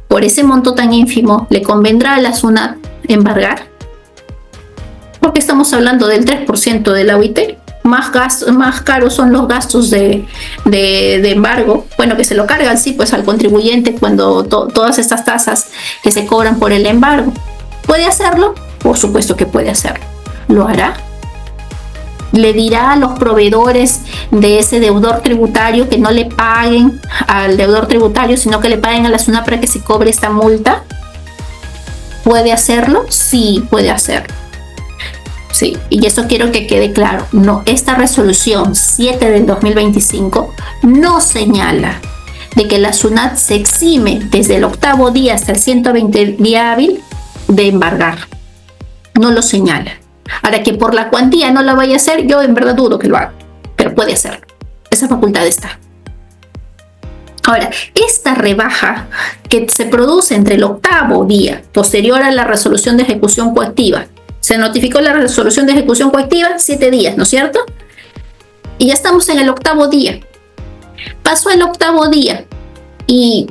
¿por ese monto tan ínfimo le convendrá a la SUNAT embargar? Porque estamos hablando del 3% de la UIT. Más caros son los gastos de embargo. Bueno, que se lo cargan, sí, pues al contribuyente cuando todas estas tasas que se cobran por el embargo. ¿Puede hacerlo? Por supuesto que puede hacerlo. ¿Lo hará? ¿Le dirá a los proveedores de ese deudor tributario que no le paguen al deudor tributario, sino que le paguen a la SUNAT para que se cobre esta multa? ¿Puede hacerlo? Sí, puede hacerlo. Sí, y eso quiero que quede claro. No, esta resolución 7 del 2025 no señala de que la SUNAT se exime desde el octavo día hasta el 120 día hábil de embargar. No lo señala. Ahora, que por la cuantía no la vaya a hacer, yo en verdad dudo que lo haga, pero puede hacerlo. Esa facultad está. Ahora, esta rebaja que se produce entre el octavo día posterior a la resolución de ejecución coactiva, se notificó la resolución de ejecución coactiva 7 días, ¿no es cierto? Y ya estamos en el octavo día. Pasó el octavo día. ¿Y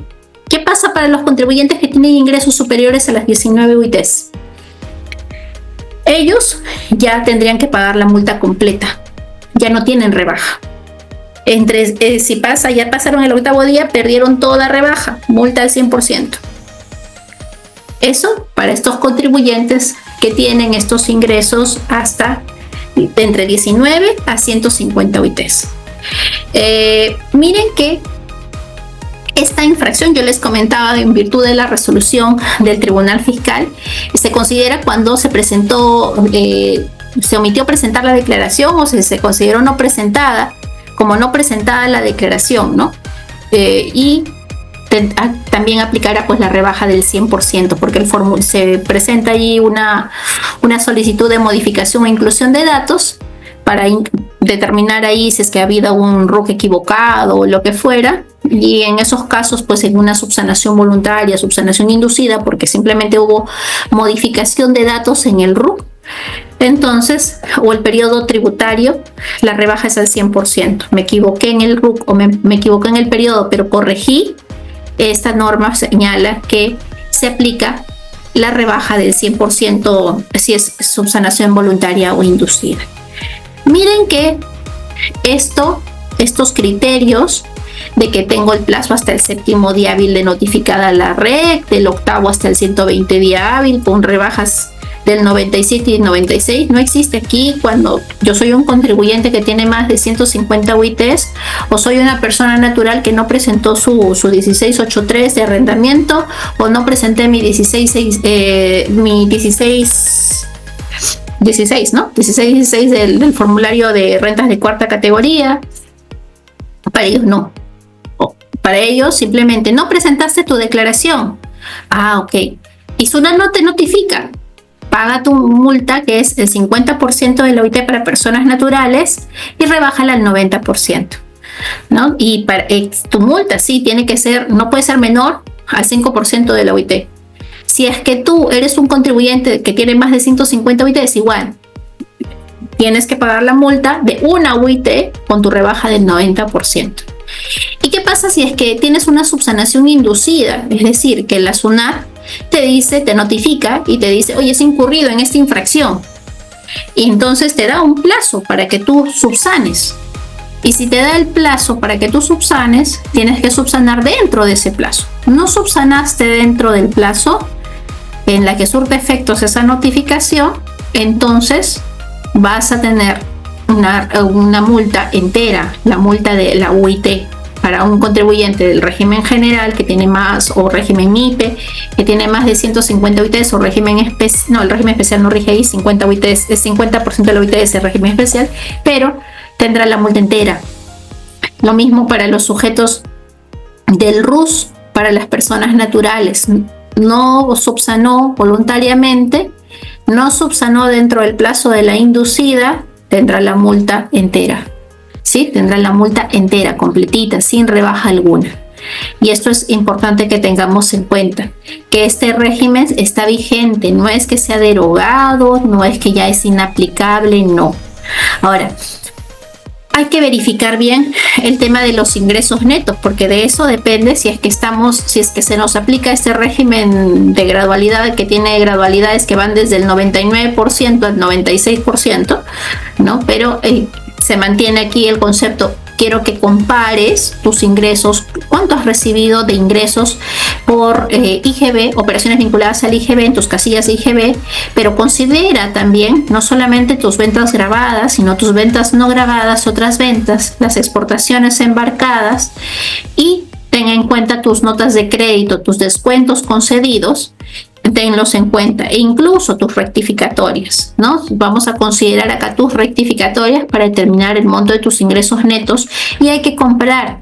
qué pasa para los contribuyentes que tienen ingresos superiores a las 19 UITs? Ellos ya tendrían que pagar la multa completa. Ya no tienen rebaja. Ya pasaron el octavo día, perdieron toda rebaja, multa al 100%. Eso para estos contribuyentes que tienen estos ingresos hasta entre 19 a 150 UITs. Miren que esta infracción, yo les comentaba, en virtud de la resolución del Tribunal Fiscal, se considera cuando se omitió presentar la declaración o se consideró no presentada, como no presentada la declaración, ¿no? Y también aplicará pues la rebaja del 100%, porque se presenta allí una solicitud de modificación o inclusión de datos para determinar ahí si es que ha habido un RUC equivocado o lo que fuera, y en esos casos pues en una subsanación voluntaria, subsanación inducida, porque simplemente hubo modificación de datos en el RUC, entonces, o el periodo tributario, la rebaja es al 100%. Me equivoqué en el RUC o me equivoqué en el periodo, pero corregí. Esta norma señala que se aplica la rebaja del 100% si es subsanación voluntaria o inducida. Miren que estos criterios de que tengo el plazo hasta el séptimo día hábil de notificada a la REC, del octavo hasta el 120 día hábil, con rebajas del 97 y 96, no existe aquí cuando yo soy un contribuyente que tiene más de 150 UITs o soy una persona natural que no presentó su 1683 de arrendamiento o no presenté mi 16 16, ¿no? 16 del formulario de rentas de cuarta categoría. Para ellos no. Para ellos simplemente no presentaste tu declaración. Ah, ok. Y SUNAT no te notifica. Paga tu multa, que es el 50% de la OIT para personas naturales, y rebájala al 90%, ¿no? Y para, tu multa sí tiene que ser, no puede ser menor al 5% de la OIT. Si es que tú eres un contribuyente que tiene más de 150 OIT, es igual. Tienes que pagar la multa de una OIT con tu rebaja del 90%. ¿Y qué pasa si es que tienes una subsanación inducida? Es decir, que la SUNAT te dice, te notifica y te dice, oye, has incurrido en esta infracción. Y entonces te da un plazo para que tú subsanes. Y si te da el plazo para que tú subsanes, tienes que subsanar dentro de ese plazo. No subsanaste dentro del plazo en la que surte efectos esa notificación, entonces vas a tener una multa entera, la multa de la UIT para un contribuyente del régimen general que tiene más, o régimen MIPE, que tiene más de 150 UITs, o régimen especial, no, el régimen especial no rige ahí, 50 UITs, es 50% de la UIT es el régimen especial, pero tendrá la multa entera. Lo mismo para los sujetos del RUS, para las personas naturales. No subsanó voluntariamente, no subsanó dentro del plazo de la inducida, tendrá la multa entera. ¿Sí? Tendrá la multa entera, completita, sin rebaja alguna. Y esto es importante que tengamos en cuenta, que este régimen está vigente, no es que sea derogado, no es que ya es inaplicable, no. Ahora, hay que verificar bien el tema de los ingresos netos, porque de eso depende si es que se nos aplica este régimen de gradualidad, que tiene gradualidades que van desde el 99% al 96%, ¿no? Pero se mantiene aquí el concepto, quiero que compares tus ingresos, cuánto has recibido de ingresos por IGB, operaciones vinculadas al IGB, en tus casillas de IGB, pero considera también no solamente tus ventas grabadas, sino tus ventas no grabadas, otras ventas, las exportaciones embarcadas, y ten en cuenta tus notas de crédito, tus descuentos concedidos, tenlos en cuenta, e incluso tus rectificatorias, ¿no? Vamos a considerar acá tus rectificatorias para determinar el monto de tus ingresos netos, y hay que comparar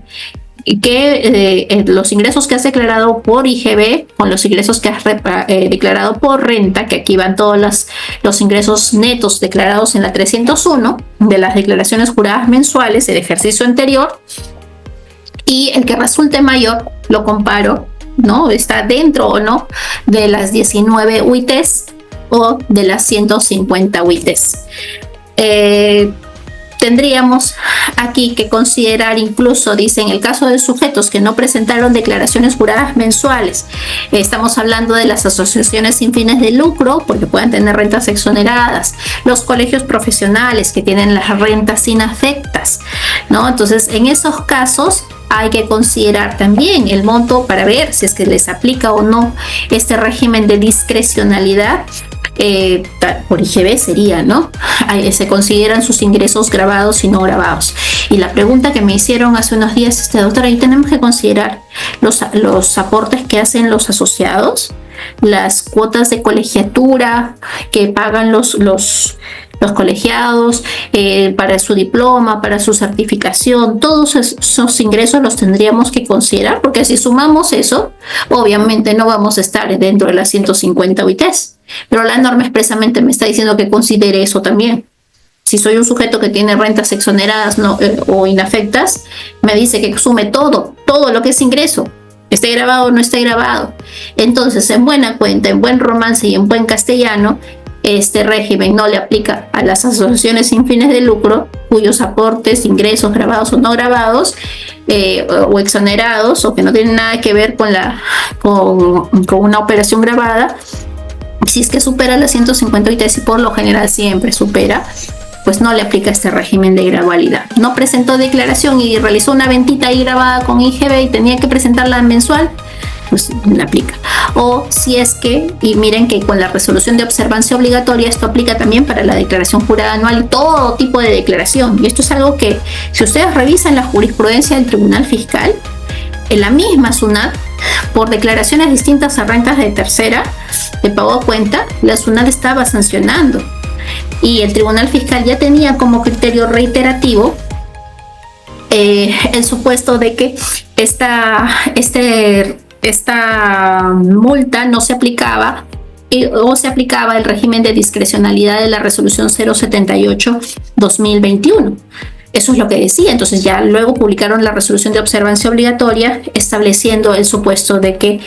que los ingresos que has declarado por IGB con los ingresos que has declarado por renta, que aquí van todos los ingresos netos declarados en la 301 de las declaraciones juradas mensuales del ejercicio anterior, y el que resulte mayor lo comparo, ¿no? Está dentro o no de las 19 UITs o de las 150 UITs. Tendríamos aquí que considerar incluso, dice, en el caso de sujetos que no presentaron declaraciones juradas mensuales, estamos hablando de las asociaciones sin fines de lucro, porque pueden tener rentas exoneradas, los colegios profesionales que tienen las rentas inafectas, ¿no? Entonces, en esos casos hay que considerar también el monto para ver si es que les aplica o no este régimen de discrecionalidad. Por IGB sería, ¿no? Se consideran sus ingresos grabados y no grabados. Y la pregunta que me hicieron hace unos días, doctora, ahí tenemos que considerar los aportes que hacen los asociados, las cuotas de colegiatura que pagan los colegiados para su diploma, para su certificación, todos esos ingresos los tendríamos que considerar, porque si sumamos eso, obviamente no vamos a estar dentro de las 150 UITs, pero la norma expresamente me está diciendo que considere eso también. Si soy un sujeto que tiene rentas exoneradas o inafectas, me dice que sume todo lo que es ingreso, esté grabado o no esté grabado. Entonces, en buena cuenta, en buen romance y en buen castellano, este régimen no le aplica a las asociaciones sin fines de lucro cuyos aportes, ingresos grabados o no grabados, o exonerados, o que no tienen nada que ver con una operación grabada. Si es que supera las 150 UITs, y por lo general siempre supera, pues no le aplica este régimen de gradualidad. No presentó declaración y realizó una ventita ahí grabada con IGB y tenía que presentarla mensual, pues le aplica. O si es que, y miren que con la resolución de observancia obligatoria, esto aplica también para la declaración jurada anual y todo tipo de declaración. Y esto es algo que, si ustedes revisan la jurisprudencia del Tribunal Fiscal, en la misma SUNAT, por declaraciones distintas a rentas de tercera, de pago a cuenta, la SUNAT estaba sancionando. y el Tribunal Fiscal ya tenía como criterio reiterativo el supuesto de que esta multa no se aplicaba o se aplicaba el régimen de discrecionalidad de la resolución 078-2021. Eso es lo que decía. Entonces ya luego publicaron la resolución de observancia obligatoria estableciendo el supuesto de que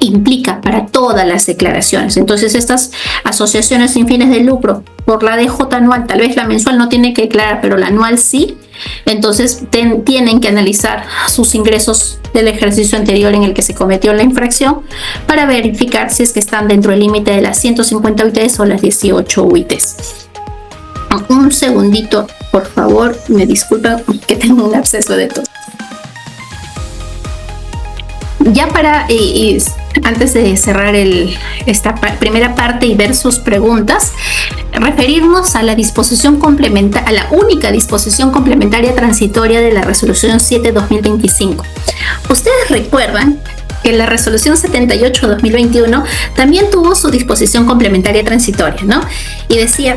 implica para todas las declaraciones. Entonces estas asociaciones sin fines de lucro, por la DJ anual, tal vez la mensual no tiene que declarar, pero la anual sí, entonces tienen que analizar sus ingresos del ejercicio anterior en el que se cometió la infracción para verificar si es que están dentro del límite de las 150 UITs o las 18 UITs. Un segundito, por favor, me disculpan que tengo un absceso de tos. Ya para, antes de cerrar esta primera parte y ver sus preguntas, referirnos a la disposición complementaria, a la única disposición complementaria transitoria de la resolución 7/2025. Ustedes recuerdan que la resolución 78/2021 también tuvo su disposición complementaria transitoria, ¿no? Y decía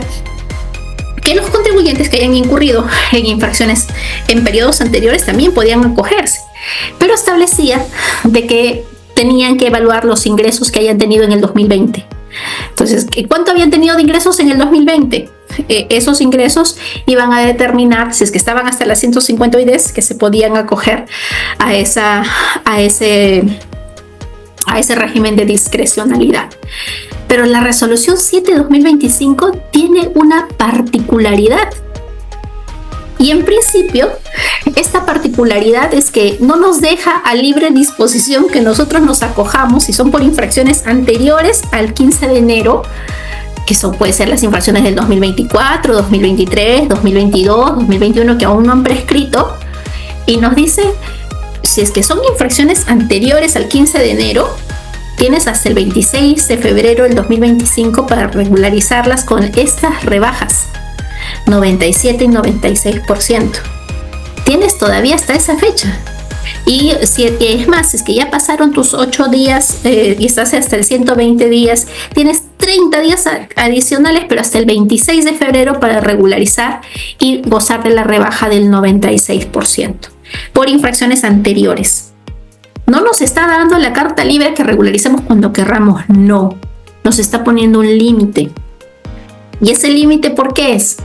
que los contribuyentes que hayan incurrido en infracciones en periodos anteriores también podían acogerse, pero establecía de que tenían que evaluar los ingresos que hayan tenido en el 2020. Entonces, ¿cuánto habían tenido de ingresos en el 2020? Esos ingresos iban a determinar si es que estaban hasta las 150 UITs que se podían acoger a ese régimen de discrecionalidad. Pero la resolución 7/2025 tiene una particularidad. Y en principio, esta particularidad es que no nos deja a libre disposición que nosotros nos acojamos si son por infracciones anteriores al 15 de enero, que son, puede ser las infracciones del 2024, 2023, 2022, 2021 que aún no han prescrito, y nos dice, si es que son infracciones anteriores al 15 de enero, tienes hasta el 26 de febrero del 2025 para regularizarlas con estas rebajas. 97 y 96%. Tienes todavía hasta esa fecha. Y si es más, es que ya pasaron tus 8 días y estás hasta el 120 días, tienes 30 días adicionales, pero hasta el 26 de febrero para regularizar y gozar de la rebaja del 96% por infracciones anteriores. No nos está dando la carta libre que regularicemos cuando querramos, no. Nos está poniendo un límite. ¿Y ese límite por qué es?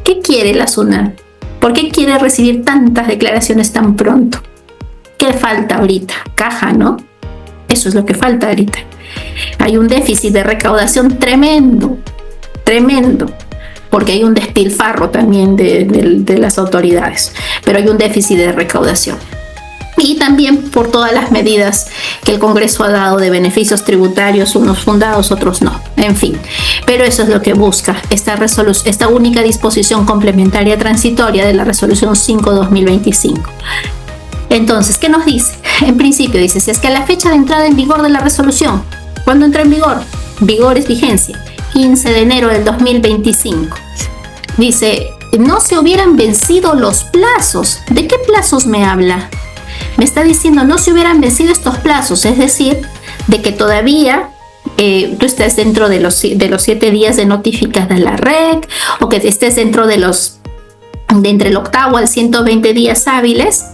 ¿Qué quiere la SUNAT? ¿Por qué quiere recibir tantas declaraciones tan pronto? ¿Qué falta ahorita? Caja, ¿no? Eso es lo que falta ahorita. Hay un déficit de recaudación tremendo, porque hay un despilfarro también de las autoridades, pero hay un déficit de recaudación. Y también por todas las medidas que el Congreso ha dado de beneficios tributarios, unos fundados, otros no, en fin. Pero eso es lo que busca esta única disposición complementaria transitoria de la resolución 5/2025. Entonces, ¿qué nos dice? En principio dice, si es que a la fecha de entrada en vigor de la resolución, ¿cuándo entra en vigor? Vigor es vigencia, 15 de enero del 2025. Dice, no se hubieran vencido los plazos. ¿De qué plazos me habla? Me está diciendo no se hubieran vencido estos plazos, es decir, de que todavía tú estés dentro de los 7 días de notificada a la REC, o que estés dentro de entre el 8º al 120 días hábiles.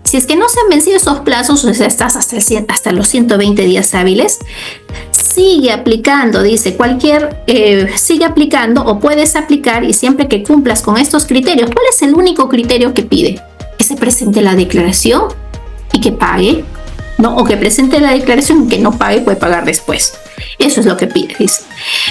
Si es que no se han vencido esos plazos, o sea, estás hasta los 120 días hábiles, sigue aplicando, dice, sigue aplicando o puedes aplicar, y siempre que cumplas con estos criterios. ¿Cuál es el único criterio que pide? Que se presente la declaración y que pague, ¿no? O que presente la declaración y que no pague, puede pagar después. Eso es lo que pide, dice.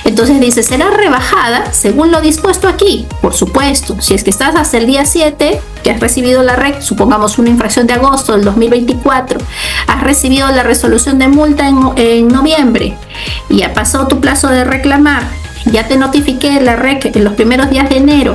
Entonces dice, será rebajada según lo dispuesto aquí. Por supuesto, si es que estás hasta el día 7, que has recibido la REC, supongamos una infracción de agosto del 2024, has recibido la resolución de multa en noviembre, y ya pasó tu plazo de reclamar, ya te notifiqué la REC en los primeros días de enero,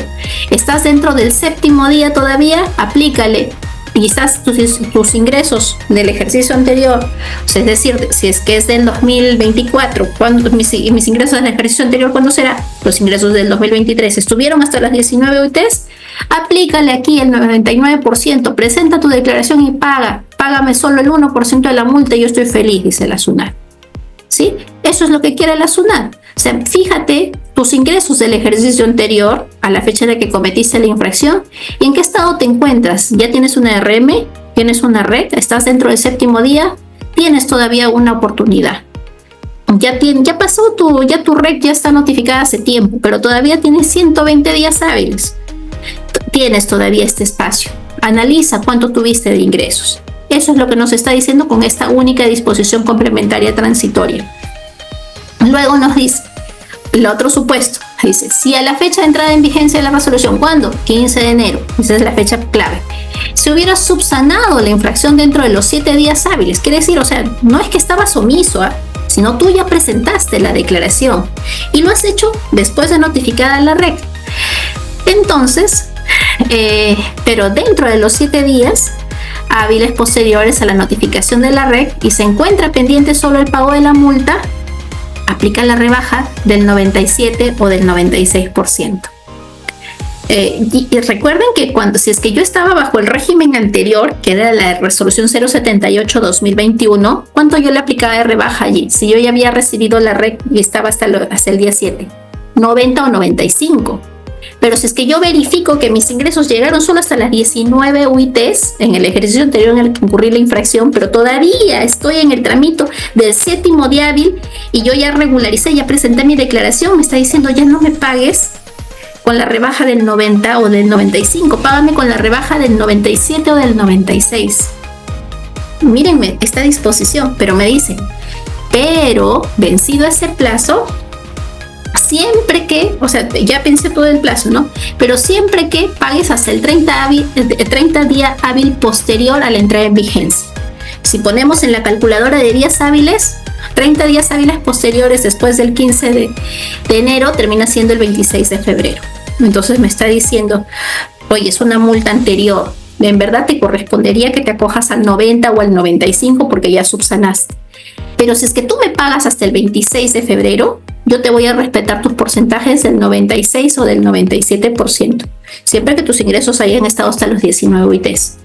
estás dentro del 7º día todavía, aplícale. Y quizás tus ingresos del ejercicio anterior, o sea, es decir, si es que es del 2024, mis ingresos del ejercicio anterior, ¿cuándo será? Los ingresos del 2023 estuvieron hasta las 19 UITs, aplícale aquí el 99%, presenta tu declaración y págame solo el 1% de la multa y yo estoy feliz, dice la SUNAT. ¿sí? Eso es lo que quiere la SUNAT. O sea, fíjate tus ingresos del ejercicio anterior a la fecha de que cometiste la infracción y en qué estado te encuentras. ¿Ya tienes una RM? ¿Tienes una REC? ¿Estás dentro del 7º día? Tienes todavía una oportunidad. Ya pasó ya tu REC ya está notificada hace tiempo, pero todavía tienes 120 días hábiles. Tienes todavía este espacio. Analiza cuánto tuviste de ingresos. Eso es lo que nos está diciendo con esta única disposición complementaria transitoria. Luego nos dice el otro supuesto. Dice, si a la fecha de entrada en vigencia de la resolución, ¿cuándo? 15 de enero. Esa es la fecha clave. Se hubiera subsanado la infracción dentro de los 7 días hábiles. Quiere decir, o sea, no es que estabas omiso, sino tú ya presentaste la declaración y lo has hecho después de notificada la REC. Entonces, pero dentro de los 7 días hábiles posteriores a la notificación de la REC y se encuentra pendiente solo el pago de la multa, aplica la rebaja del 97 o del 96%. Y recuerden que si es que yo estaba bajo el régimen anterior, que era la resolución 078-2021, ¿cuánto yo le aplicaba de rebaja allí? Si yo ya había recibido la REC y estaba hasta el día 7, 90 o 95. Pero si es que yo verifico que mis ingresos llegaron solo hasta las 19 UITs en el ejercicio anterior en el que incurrí la infracción, pero todavía estoy en el tramito del 7º día hábil y yo ya regularicé, ya presenté mi declaración, me está diciendo ya no me pagues con la rebaja del 90 o del 95, págame con la rebaja del 97 o del 96. Mírenme esta disposición, pero me dicen, pero vencido ese plazo, siempre que, o sea, ya pensé todo el plazo, ¿no? Pero siempre que pagues hasta el 30 día hábil posterior a la entrada en vigencia. Si ponemos en la calculadora de días hábiles, 30 días hábiles posteriores después del 15 de enero termina siendo el 26 de febrero. Entonces me está diciendo, oye, es una multa anterior. En verdad te correspondería que te acojas al 90 o al 95 porque ya subsanaste. Pero si es que tú me pagas hasta el 26 de febrero, yo te voy a respetar tus porcentajes del 96 o del 97%, siempre que tus ingresos hayan estado hasta los 19 UITs.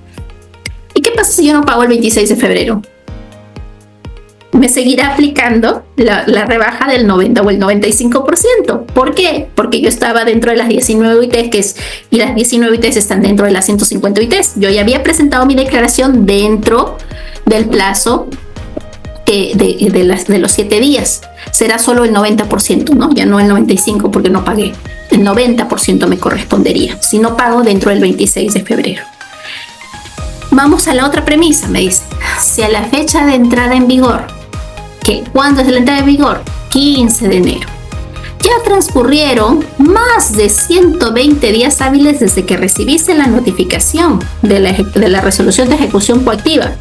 ¿Y qué pasa si yo no pago el 26 de febrero? Me seguirá aplicando la rebaja del 90 o el 95%. ¿Por qué? Porque yo estaba dentro de las 19 UITs y las 19 UITs están dentro de las 150 UITs. Yo ya había presentado mi declaración dentro del plazo de los 7 días. Será solo el 90%, ¿no? Ya no el 95% porque no pagué. El 90% me correspondería si no pago dentro del 26 de febrero. Vamos a la otra premisa, me dice. Si a la fecha de entrada en vigor, ¿cuándo es la entrada en vigor? 15 de enero. Ya transcurrieron más de 120 días hábiles desde que recibiste la notificación de la resolución de ejecución coactiva.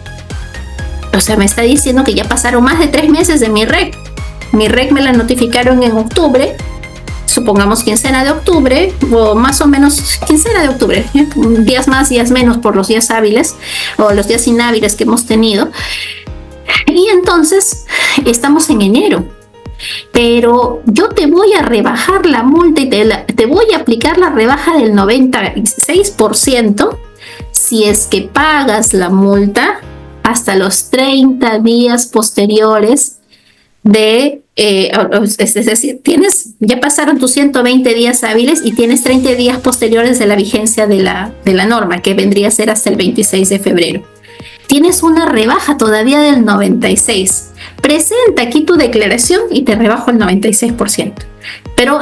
O sea, me está diciendo que ya pasaron más de 3 meses de mi REC. Mi REC me la notificaron en octubre, supongamos quincena de octubre, o más o menos quincena de octubre, días más, días menos por los días hábiles, o los días inhábiles que hemos tenido. Y entonces, estamos en enero. Pero yo te voy a rebajar la multa y te voy a aplicar la rebaja del 96% si es que pagas la multa hasta los 30 días posteriores es decir, ya pasaron tus 120 días hábiles y tienes 30 días posteriores de la vigencia de la norma, que vendría a ser hasta el 26 de febrero. Tienes una rebaja todavía del 96%. Presenta aquí tu declaración y te rebajo el 96%. Pero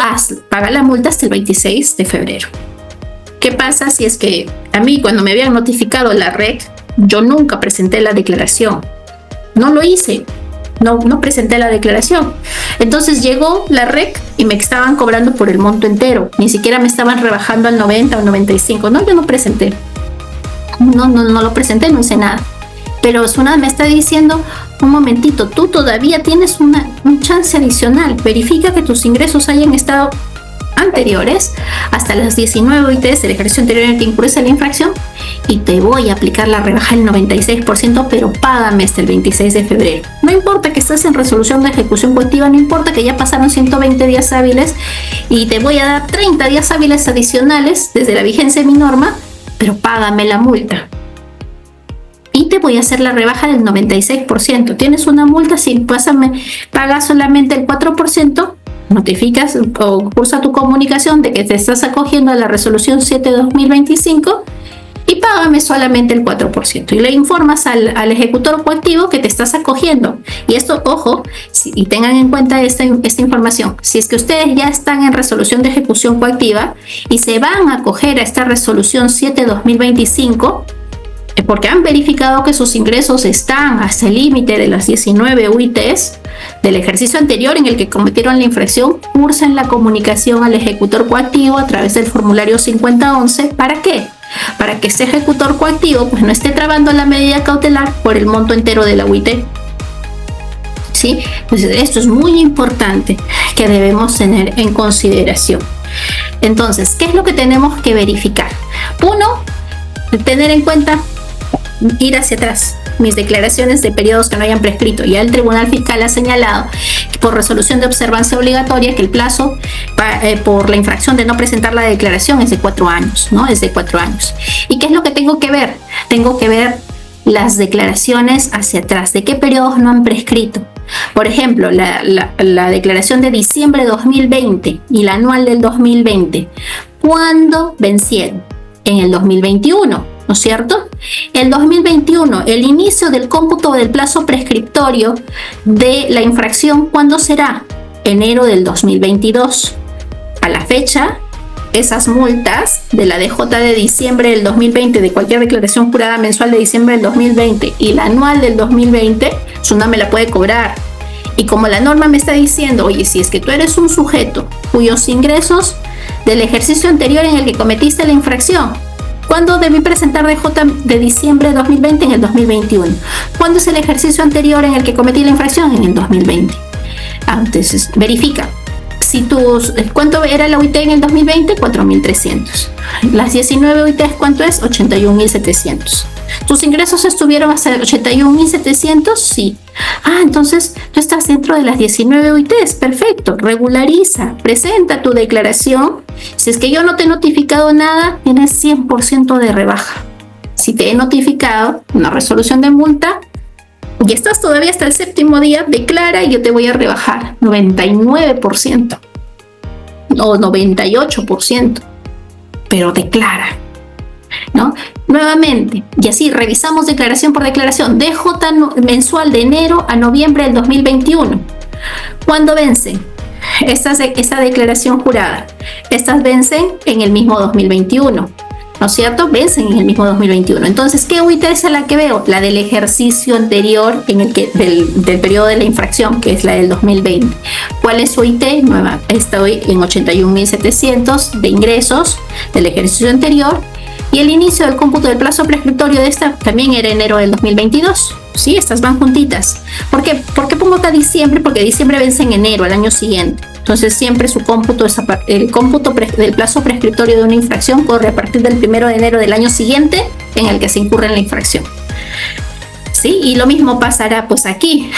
paga la multa hasta el 26 de febrero. ¿Qué pasa si es que a mí, cuando me habían notificado la REC, yo nunca presenté la declaración? No lo hice. No presenté la declaración. Entonces llegó la REC y me estaban cobrando por el monto entero. Ni siquiera me estaban rebajando al 90 o 95. No, yo no presenté. No lo presenté, no hice nada. Pero SUNAT me está diciendo, un momentito, tú todavía tienes un chance adicional. Verifica que tus ingresos hayan estado anteriores hasta las 19 UITs del ejercicio anterior en el que incurres en la infracción y te voy a aplicar la rebaja del 96%, pero págame hasta el 26 de febrero. No importa que estés en resolución de ejecución coactiva, no importa que ya pasaron 120 días hábiles y te voy a dar 30 días hábiles adicionales desde la vigencia de mi norma, pero págame la multa. Y te voy a hacer la rebaja del 96%. Tienes una multa, si pagas solamente el 4%, notificas o cursa tu comunicación de que te estás acogiendo a la resolución 7/2025 y págame solamente el 4%. Y le informas al ejecutor coactivo que te estás acogiendo. Y esto, ojo, y tengan en cuenta esta información. Si es que ustedes ya están en resolución de ejecución coactiva y se van a acoger a esta resolución 7/2025, porque han verificado que sus ingresos están hasta el límite de las 19 UITs del ejercicio anterior en el que cometieron la infracción, cursen la comunicación al ejecutor coactivo a través del formulario 5011. ¿Para qué? Para que ese ejecutor coactivo pues no esté trabando la medida cautelar por el monto entero de la UIT. ¿Sí? Entonces, esto es muy importante que debemos tener en consideración. Entonces, ¿qué es lo que tenemos que verificar? Uno, tener en cuenta, ir hacia atrás, mis declaraciones de periodos que no hayan prescrito. Ya el Tribunal Fiscal ha señalado que por resolución de observancia obligatoria que el plazo por la infracción de no presentar la declaración es de 4 años, ¿no? Es de 4 años. ¿Y qué es lo que tengo que ver? Tengo que ver las declaraciones hacia atrás, de qué periodos no han prescrito. Por ejemplo, la declaración de diciembre de 2020 y la anual del 2020, ¿cuándo vencieron? En el 2021, ¿no es cierto? El 2021, el inicio del cómputo del plazo prescriptorio de la infracción, ¿cuándo será? Enero del 2022. A la fecha, esas multas de la DJ de diciembre del 2020, de cualquier declaración jurada mensual de diciembre del 2020 y la anual del 2020, SUNAT me la puede cobrar. Y como la norma me está diciendo, oye, si es que tú eres un sujeto cuyos ingresos del ejercicio anterior en el que cometiste la infracción, ¿cuándo debí presentar DJ de diciembre de 2020? En el 2021. ¿Cuándo es el ejercicio anterior en el que cometí la infracción? En el 2020. Entonces, verifica. ¿Cuánto era la UIT en el 2020? 4.300. Las 19 UITs, ¿cuánto es? 81.700. ¿Tus ingresos estuvieron hasta 81.700? Sí. Entonces tú estás dentro de las 19 UITs. Perfecto. Regulariza. Presenta tu declaración. Si es que yo no te he notificado nada, tienes 100% de rebaja. Si te he notificado una resolución de multa y estás todavía hasta el 7º día, declara y yo te voy a rebajar 99% o 98%, pero declara, ¿no? Nuevamente, y así revisamos declaración por declaración. DJ mensual de enero a noviembre del 2021. ¿Cuándo vencen? Esta declaración jurada. Estas vencen en el mismo 2021. ¿No es cierto? Vencen en el mismo 2021. Entonces, ¿qué UIT es la que veo? La del ejercicio anterior en el que del periodo de la infracción, que es la del 2020. ¿Cuál es su UIT? Nueva. Estoy en 81.700 de ingresos del ejercicio anterior. Y el inicio del cómputo del plazo prescriptorio de esta también era enero del 2022. Sí, estas van juntitas. ¿Por qué pongo acá diciembre? Porque diciembre vence en enero, al año siguiente. Entonces siempre su cómputo, el cómputo del plazo prescriptorio de una infracción corre a partir del 1 de enero del año siguiente en el que se incurre en la infracción. ¿Sí? Y lo mismo pasará pues aquí.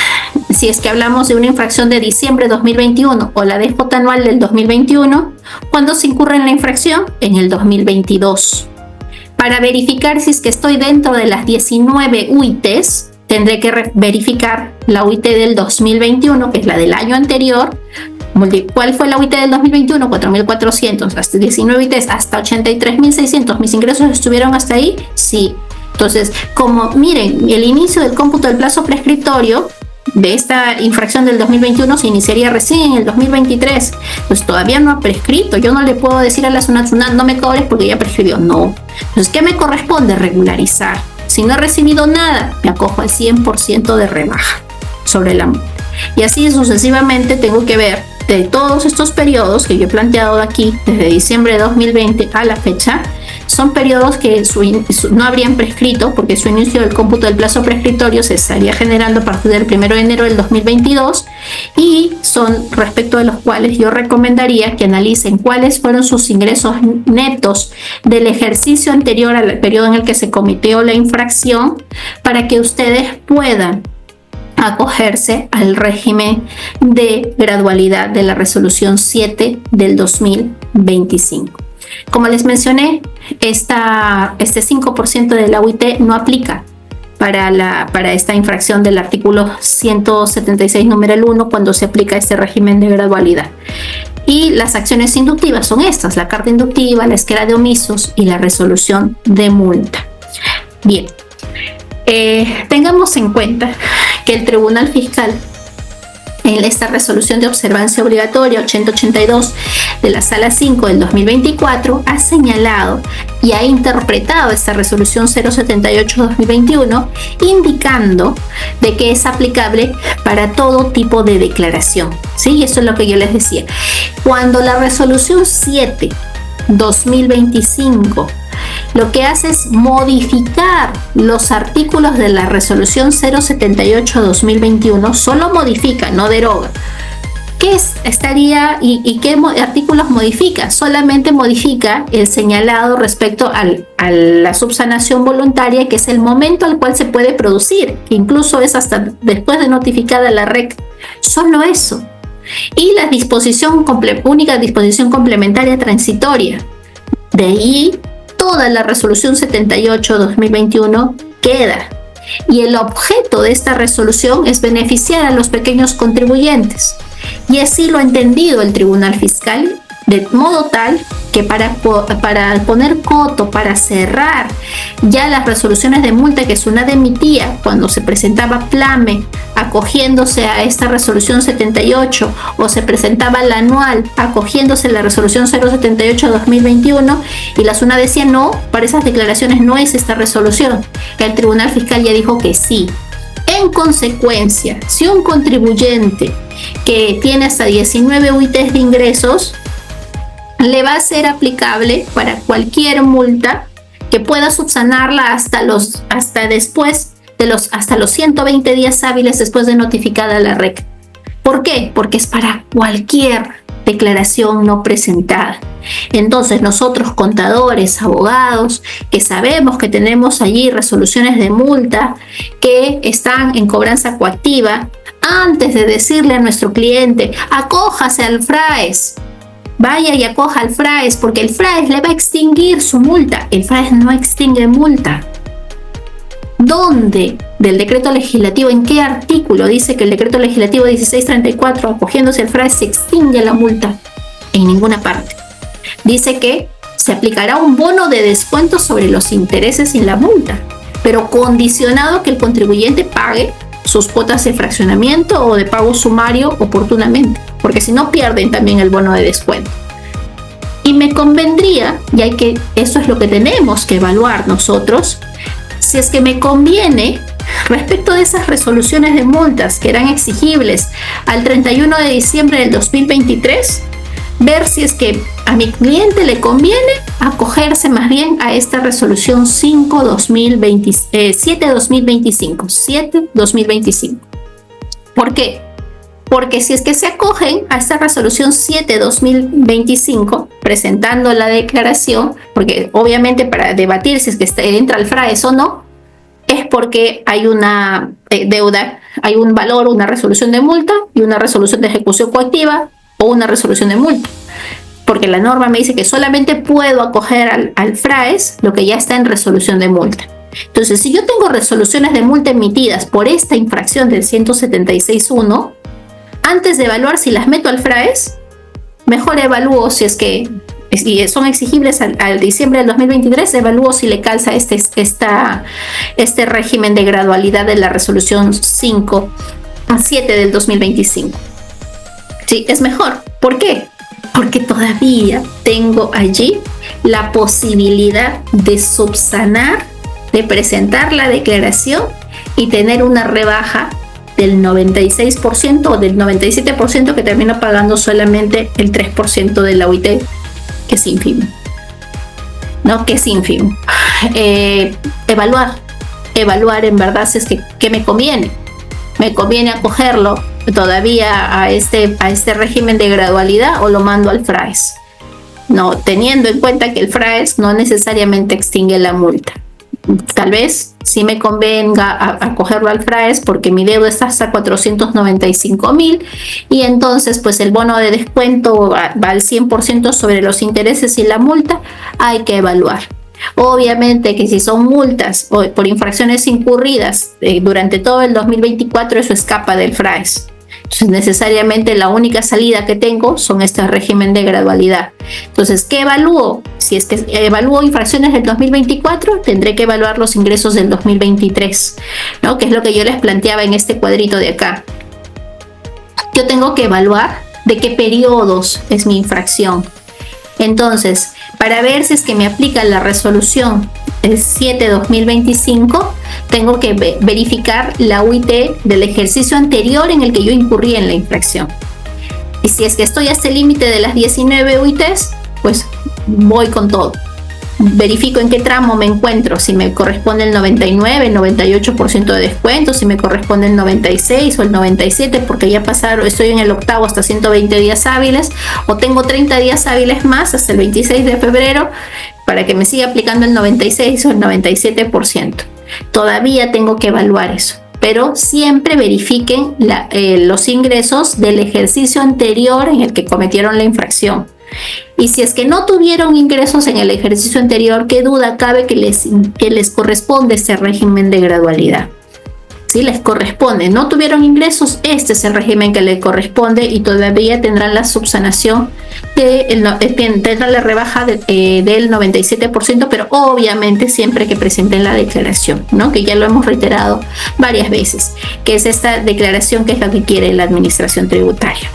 Si es que hablamos de una infracción de diciembre de 2021 o la DJ anual del 2021, ¿cuándo se incurre en la infracción? En el 2022. Para verificar si es que estoy dentro de las 19 UITs, tendré que verificar la UIT del 2021, que es la del año anterior. ¿Cuál fue la UIT del 2021? 4.400, hasta 19 UITs, hasta 83.600. ¿Mis ingresos estuvieron hasta ahí? Sí. Entonces, como miren, el inicio del cómputo del plazo prescriptorio de esta infracción del 2021 se iniciaría recién en el 2023, pues todavía no ha prescrito. Yo no le puedo decir a la SUNAT, no me cobres porque ya prescribió. No. Entonces, ¿qué me corresponde? Regularizar. Si no he recibido nada, me acojo al 100% de rebaja sobre la multa. Y así sucesivamente tengo que ver de todos estos periodos que yo he planteado aquí, desde diciembre de 2020 a la fecha. Son periodos que no habrían prescrito porque su inicio del cómputo del plazo prescriptorio se estaría generando a partir del 1 de enero del 2022 y son respecto de los cuales yo recomendaría que analicen cuáles fueron sus ingresos netos del ejercicio anterior al periodo en el que se cometió la infracción para que ustedes puedan acogerse al régimen de gradualidad de la resolución 7 del 2025. Como les mencioné, este 5% de la UIT no aplica para esta infracción del artículo 176 numeral 1 cuando se aplica este régimen de gradualidad. Y las acciones inductivas son estas: la carta inductiva, la esquela de omisos y la resolución de multa. Bien, tengamos en cuenta que el Tribunal Fiscal, en esta resolución de observancia obligatoria 8082 de la Sala 5 del 2024, ha señalado y ha interpretado esta resolución 078-2021, indicando de que es aplicable para todo tipo de declaración. ¿Sí? Y eso es lo que yo les decía. Cuando la resolución 7-2025 lo que hace es modificar los artículos de la resolución 078-2021, solo modifica, no deroga. ¿Qué estaría y qué artículos modifica? Solamente modifica el señalado respecto a la subsanación voluntaria, que es el momento al cual se puede producir, que incluso es hasta después de notificada la REC. Solo eso. Y la única disposición complementaria transitoria. De ahí, toda la resolución 78-2021 queda. Y el objeto de esta resolución es beneficiar a los pequeños contribuyentes. Y así lo ha entendido el Tribunal Fiscal, de modo tal que para poner coto, para cerrar ya las resoluciones de multa que SUNAT emitía cuando se presentaba PLAME acogiéndose a esta resolución 78, o se presentaba la anual acogiéndose a la resolución 078-2021, y la SUNAT decía no, para esas declaraciones no es esta resolución. El Tribunal Fiscal ya dijo que sí. En consecuencia, si un contribuyente que tiene hasta 19 UITs de ingresos, le va a ser aplicable para cualquier multa que pueda subsanarla hasta los 120 días hábiles después de notificada la REC. ¿Por qué? Porque es para cualquier declaración no presentada. Entonces nosotros, contadores, abogados, que sabemos que tenemos allí resoluciones de multa que están en cobranza coactiva, antes de decirle a nuestro cliente, acójase al FRAES, vaya y acoja al FRAES, porque el FRAES le va a extinguir su multa. El FRAES no extingue multa. ¿Dónde del decreto legislativo, en qué artículo dice que el decreto legislativo 1634, acogiéndose al FRAES, se extingue la multa? En ninguna parte. Dice que se aplicará un bono de descuento sobre los intereses sin la multa, pero condicionado a que el contribuyente pague sus cuotas de fraccionamiento o de pago sumario oportunamente, porque si no pierden también el bono de descuento. Y me convendría, ya que eso es lo que tenemos que evaluar nosotros, si es que me conviene, respecto de esas resoluciones de multas que eran exigibles al 31 de diciembre del 2023, ver si es que a mi cliente le conviene acogerse más bien a esta resolución 7-2025. ¿Por qué? Porque si es que se acogen a esta resolución 7-2025, presentando la declaración, porque obviamente para debatir si es que entra al FRAES o no, es porque hay una deuda, hay un valor, una resolución de multa y una resolución de ejecución coactiva o una resolución de multa. Porque la norma me dice que solamente puedo acoger al FRAES lo que ya está en resolución de multa. Entonces, si yo tengo resoluciones de multa emitidas por esta infracción del 176.1, antes de evaluar si las meto al FRAES, mejor evalúo si es que son exigibles al diciembre del 2023, evalúo si le calza este régimen de gradualidad de la resolución 5-7 del 2025. Sí, es mejor. ¿Por qué? Porque todavía tengo allí la posibilidad de subsanar, de presentar la declaración y tener una rebaja del 96% o del 97%, que termino pagando solamente el 3% de la UIT, que es ínfimo. ¿No? Que es ínfimo. Evaluar en verdad si es que me conviene. ¿Me conviene acogerlo todavía a este régimen de gradualidad o lo mando al FRAES? No, teniendo en cuenta que el FRAES no necesariamente extingue la multa. Tal vez sí me convenga acogerlo al FRAES porque mi deuda está hasta 495.000 y entonces pues el bono de descuento va al 100% sobre los intereses y la multa. Hay que evaluar. Obviamente que si son multas o por infracciones incurridas durante todo el 2024, eso escapa del FRAES. Entonces, necesariamente la única salida que tengo son este régimen de gradualidad. Entonces, ¿qué evalúo? Si es que evalúo infracciones del 2024, tendré que evaluar los ingresos del 2023, ¿no? Que es lo que yo les planteaba en este cuadrito de acá. Yo tengo que evaluar de qué periodos es mi infracción. Entonces, para ver si es que me aplica la resolución 7/2025, tengo que verificar la UIT del ejercicio anterior en el que yo incurrí en la infracción. Y si es que estoy hasta el límite de las 19 UITs, pues voy con todo. Verifico en qué tramo me encuentro, si me corresponde el 99, el 98% de descuento, si me corresponde el 96 o el 97, porque ya pasaron, estoy en el octavo hasta 120 días hábiles, o tengo 30 días hábiles más hasta el 26 de febrero para que me siga aplicando el 96 o el 97%. Todavía tengo que evaluar eso, pero siempre verifiquen los ingresos del ejercicio anterior en el que cometieron la infracción. Y si es que no tuvieron ingresos en el ejercicio anterior, ¿qué duda cabe que les corresponde este régimen de gradualidad? Sí, les corresponde. No tuvieron ingresos, este es el régimen que les corresponde y todavía tendrán la subsanación, tendrán la rebaja del 97%, pero obviamente siempre que presenten la declaración, ¿no? Que ya lo hemos reiterado varias veces, que es esta declaración que es la que quiere la administración tributaria.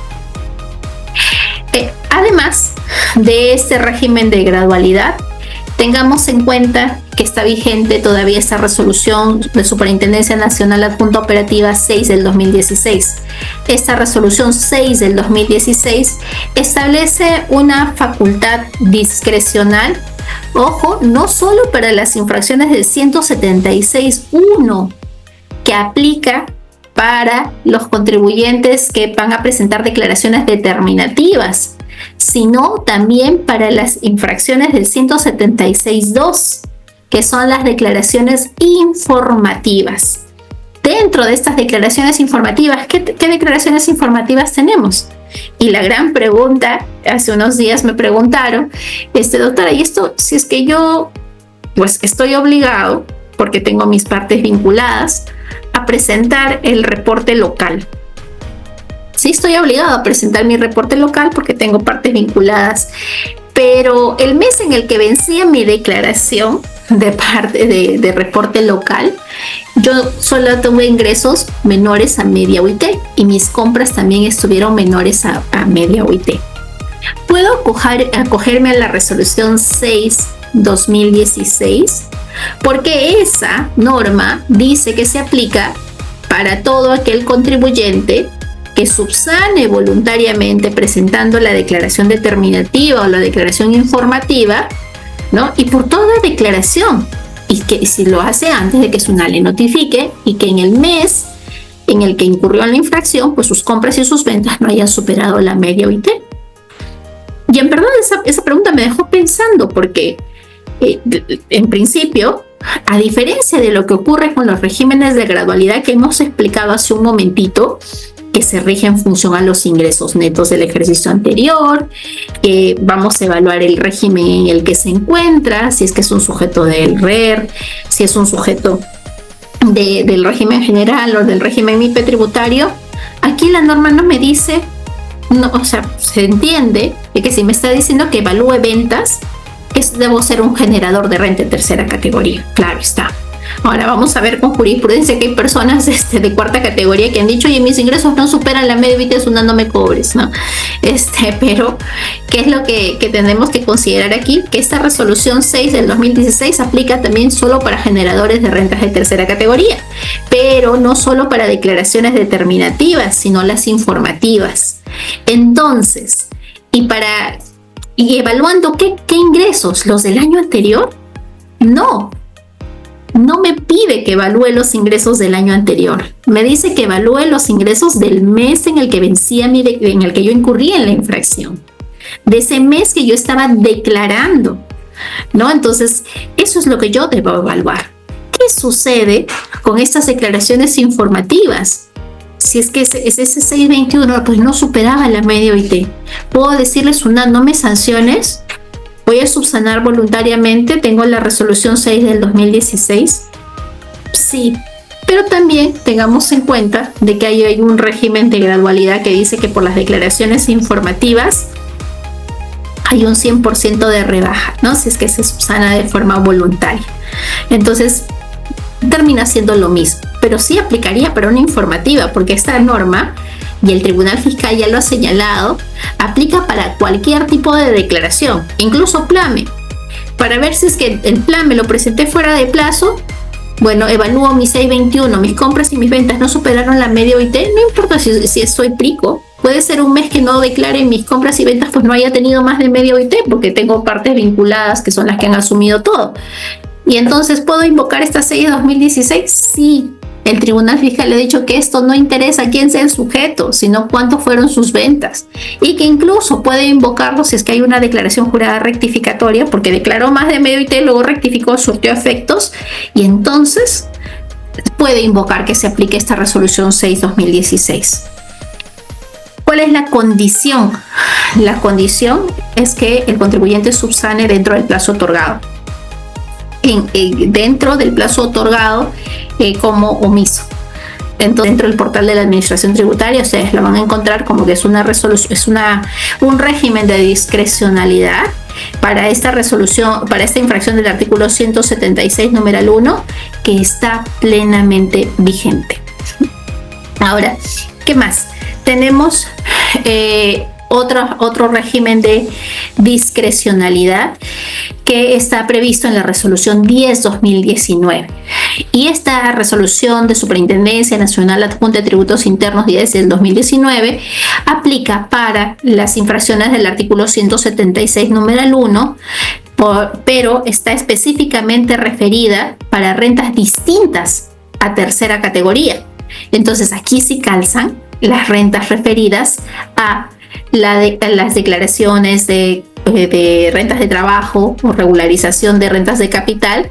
Además de este régimen de gradualidad, tengamos en cuenta que está vigente todavía esta resolución de Superintendencia Nacional Adjunta Operativa 6 del 2016. Esta resolución 6 del 2016 establece una facultad discrecional, ojo, no solo para las infracciones del 176.1, que aplica para los contribuyentes que van a presentar declaraciones determinativas, sino también para las infracciones del 176.2, que son las declaraciones informativas. Dentro de estas declaraciones informativas, ¿qué declaraciones informativas tenemos? Y la gran pregunta, hace unos días me preguntaron, doctora, ¿y esto si es que yo pues estoy obligado, porque tengo mis partes vinculadas, a presentar el reporte local? Sí, estoy obligado a presentar mi reporte local porque tengo partes vinculadas, pero el mes en el que vencía mi declaración de reporte local, yo solo tuve ingresos menores a media UIT y mis compras también estuvieron menores a media UIT. ¿Puedo acogerme a la resolución 6/2016? Porque esa norma dice que se aplica para todo aquel contribuyente que subsane voluntariamente presentando la declaración determinativa o la declaración informativa, ¿no? Y por toda declaración, y que si lo hace antes de que SUNAT le notifique y que en el mes en el que incurrió en la infracción, pues sus compras y sus ventas no hayan superado la media OIT. Y en verdad esa pregunta me dejó pensando porque en principio, a diferencia de lo que ocurre con los regímenes de gradualidad que hemos explicado hace un momentito, que se rige en función a los ingresos netos del ejercicio anterior, vamos a evaluar el régimen en el que se encuentra, si es que es un sujeto del RER, si es un sujeto del régimen general o del régimen MIPE tributario. Aquí la norma no me dice, no, o sea, se entiende que si me está diciendo que evalúe ventas, debo ser un generador de renta de tercera categoría, claro está. Ahora vamos a ver con jurisprudencia que hay personas de cuarta categoría que han dicho, oye, mis ingresos no superan la media OIT, SUNAT no me cobres, ¿no? Pero, ¿qué es lo que tenemos que considerar aquí? Que esta resolución 6 del 2016 aplica también solo para generadores de rentas de tercera categoría, pero no solo para declaraciones determinativas, sino las informativas. Entonces, y evaluando qué ingresos, los del año anterior, no me pide que evalúe los ingresos del año anterior. Me dice que evalúe los ingresos del mes en el que en el que yo incurrí en la infracción. De ese mes que yo estaba declarando, ¿no? Entonces, eso es lo que yo debo evaluar. ¿Qué sucede con estas declaraciones informativas? Si es que ese 621 pues no superaba la media OIT, ¿puedo decirle, SUNAT, no me sanciones? ¿Voy a subsanar voluntariamente? Tengo la resolución 6 del 2016. Sí, pero también tengamos en cuenta de que hay un régimen de gradualidad que dice que por las declaraciones informativas hay un 100% de rebaja, ¿no? Si es que se subsana de forma voluntaria. Entonces, termina siendo lo mismo, pero sí aplicaría para una informativa, porque esta norma, y el Tribunal Fiscal ya lo ha señalado, aplica para cualquier tipo de declaración, incluso PLAME. Para ver si es que el PLAME lo presenté fuera de plazo, bueno, evalúo mi 621, mis compras y mis ventas no superaron la media OIT, no importa si soy prico. Puede ser un mes que no declare mis compras y ventas, pues no haya tenido más de media OIT, porque tengo partes vinculadas que son las que han asumido todo. Y entonces, ¿puedo invocar esta 6 de 2016? Sí. El Tribunal Fiscal le ha dicho que esto no interesa a quién sea el sujeto, sino cuántos fueron sus ventas. Y que incluso puede invocarlo si es que hay una declaración jurada rectificatoria, porque declaró más de medio IT, luego rectificó, surtió efectos, y entonces puede invocar que se aplique esta resolución 6/2016. ¿Cuál es la condición? La condición es que el contribuyente subsane dentro del plazo otorgado. Dentro del plazo otorgado como omiso. Entonces, dentro del portal de la Administración Tributaria, ustedes lo van a encontrar como que es una resolución, es un régimen de discrecionalidad para esta resolución, para esta infracción del artículo 176, numeral 1, que está plenamente vigente. Ahora, ¿qué más? Tenemos otro régimen de discrecionalidad que está previsto en la resolución 10/2019. Y esta resolución de Superintendencia Nacional Adjunta de Tributos Internos 10 del 2019 aplica para las infracciones del artículo 176, numeral 1, pero está específicamente referida para rentas distintas a tercera categoría. Entonces, aquí sí calzan las rentas referidas a las declaraciones de rentas de trabajo o regularización de rentas de capital,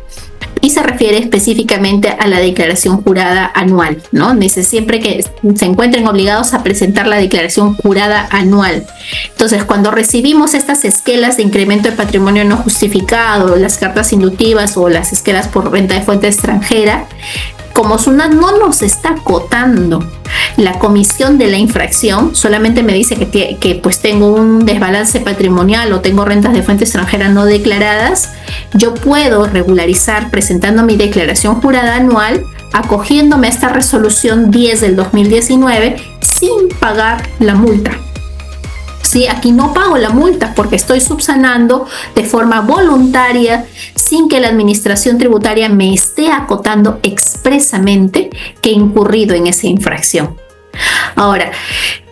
y se refiere específicamente a la declaración jurada anual, ¿no? Dice siempre que se encuentren obligados a presentar la declaración jurada anual. Entonces, cuando recibimos estas esquelas de incremento de patrimonio no justificado, las cartas inductivas o las esquelas por renta de fuente extranjera, como SUNAT no nos está acotando la comisión de la infracción, solamente me dice que pues tengo un desbalance patrimonial o tengo rentas de fuente extranjera no declaradas, yo puedo regularizar presentando mi declaración jurada anual, acogiéndome a esta resolución 10 del 2019 sin pagar la multa. ¿Sí? Aquí no pago la multa porque estoy subsanando de forma voluntaria sin que la administración tributaria me esté acotando expresamente que he incurrido en esa infracción. Ahora,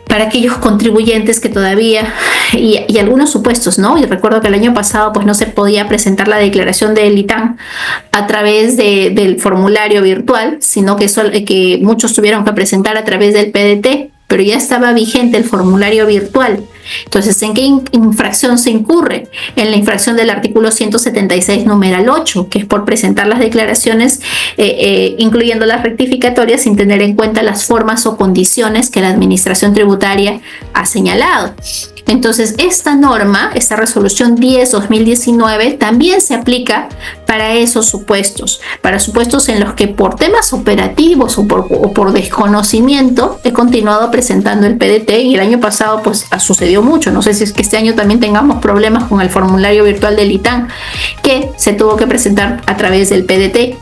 para aquellos contribuyentes que todavía, y algunos supuestos, ¿no? Y recuerdo que el año pasado pues no se podía presentar la declaración del ITAN a través del formulario virtual, sino que muchos tuvieron que presentar a través del PDT, pero ya estaba vigente el formulario virtual. Entonces, ¿en qué infracción se incurre? En la infracción del artículo 176, numeral 8, que es por presentar las declaraciones, incluyendo las rectificatorias, sin tener en cuenta las formas o condiciones que la Administración Tributaria ha señalado. Entonces, esta norma, esta resolución 10/2019, también se aplica para esos supuestos, para supuestos en los que por temas operativos o por desconocimiento he continuado presentando el PDT, y el año pasado pues sucedió mucho. No sé si es que este año también tengamos problemas con el formulario virtual del ITAN, que se tuvo que presentar a través del PDT.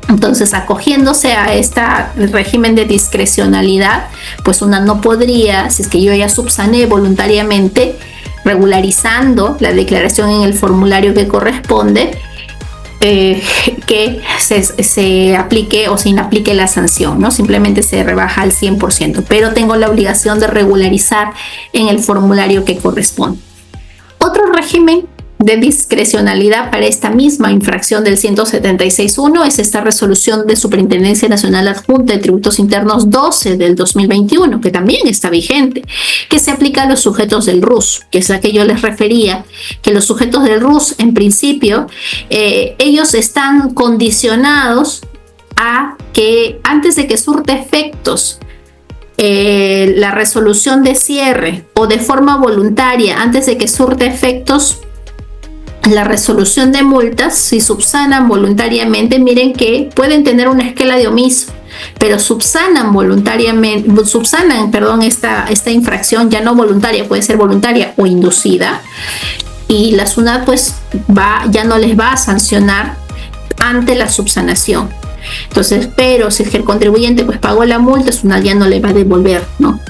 Entonces, acogiéndose a este régimen de discrecionalidad, pues una no podría, si es que yo ya subsané voluntariamente, regularizando la declaración en el formulario que corresponde, que se aplique o se inaplique la sanción, ¿no? Simplemente se rebaja al 100%, pero tengo la obligación de regularizar en el formulario que corresponde. Otro régimen de discrecionalidad para esta misma infracción del 176.1 es esta resolución de Superintendencia Nacional Adjunta de Tributos Internos 12 del 2021, que también está vigente, que se aplica a los sujetos del RUS, que es la que yo les refería, que los sujetos del RUS, en principio, ellos están condicionados a que antes de que surte efectos la resolución de cierre, o de forma voluntaria, antes de que surte efectos, la resolución de multas, si subsanan voluntariamente, miren que pueden tener una esquela de omiso, pero subsanan voluntariamente, esta infracción, ya no voluntaria, puede ser voluntaria o inducida, y la SUNAT pues ya no les va a sancionar ante la subsanación. Entonces, pero si es que el contribuyente pues pagó la multa, SUNAT ya no le va a devolver, ¿no?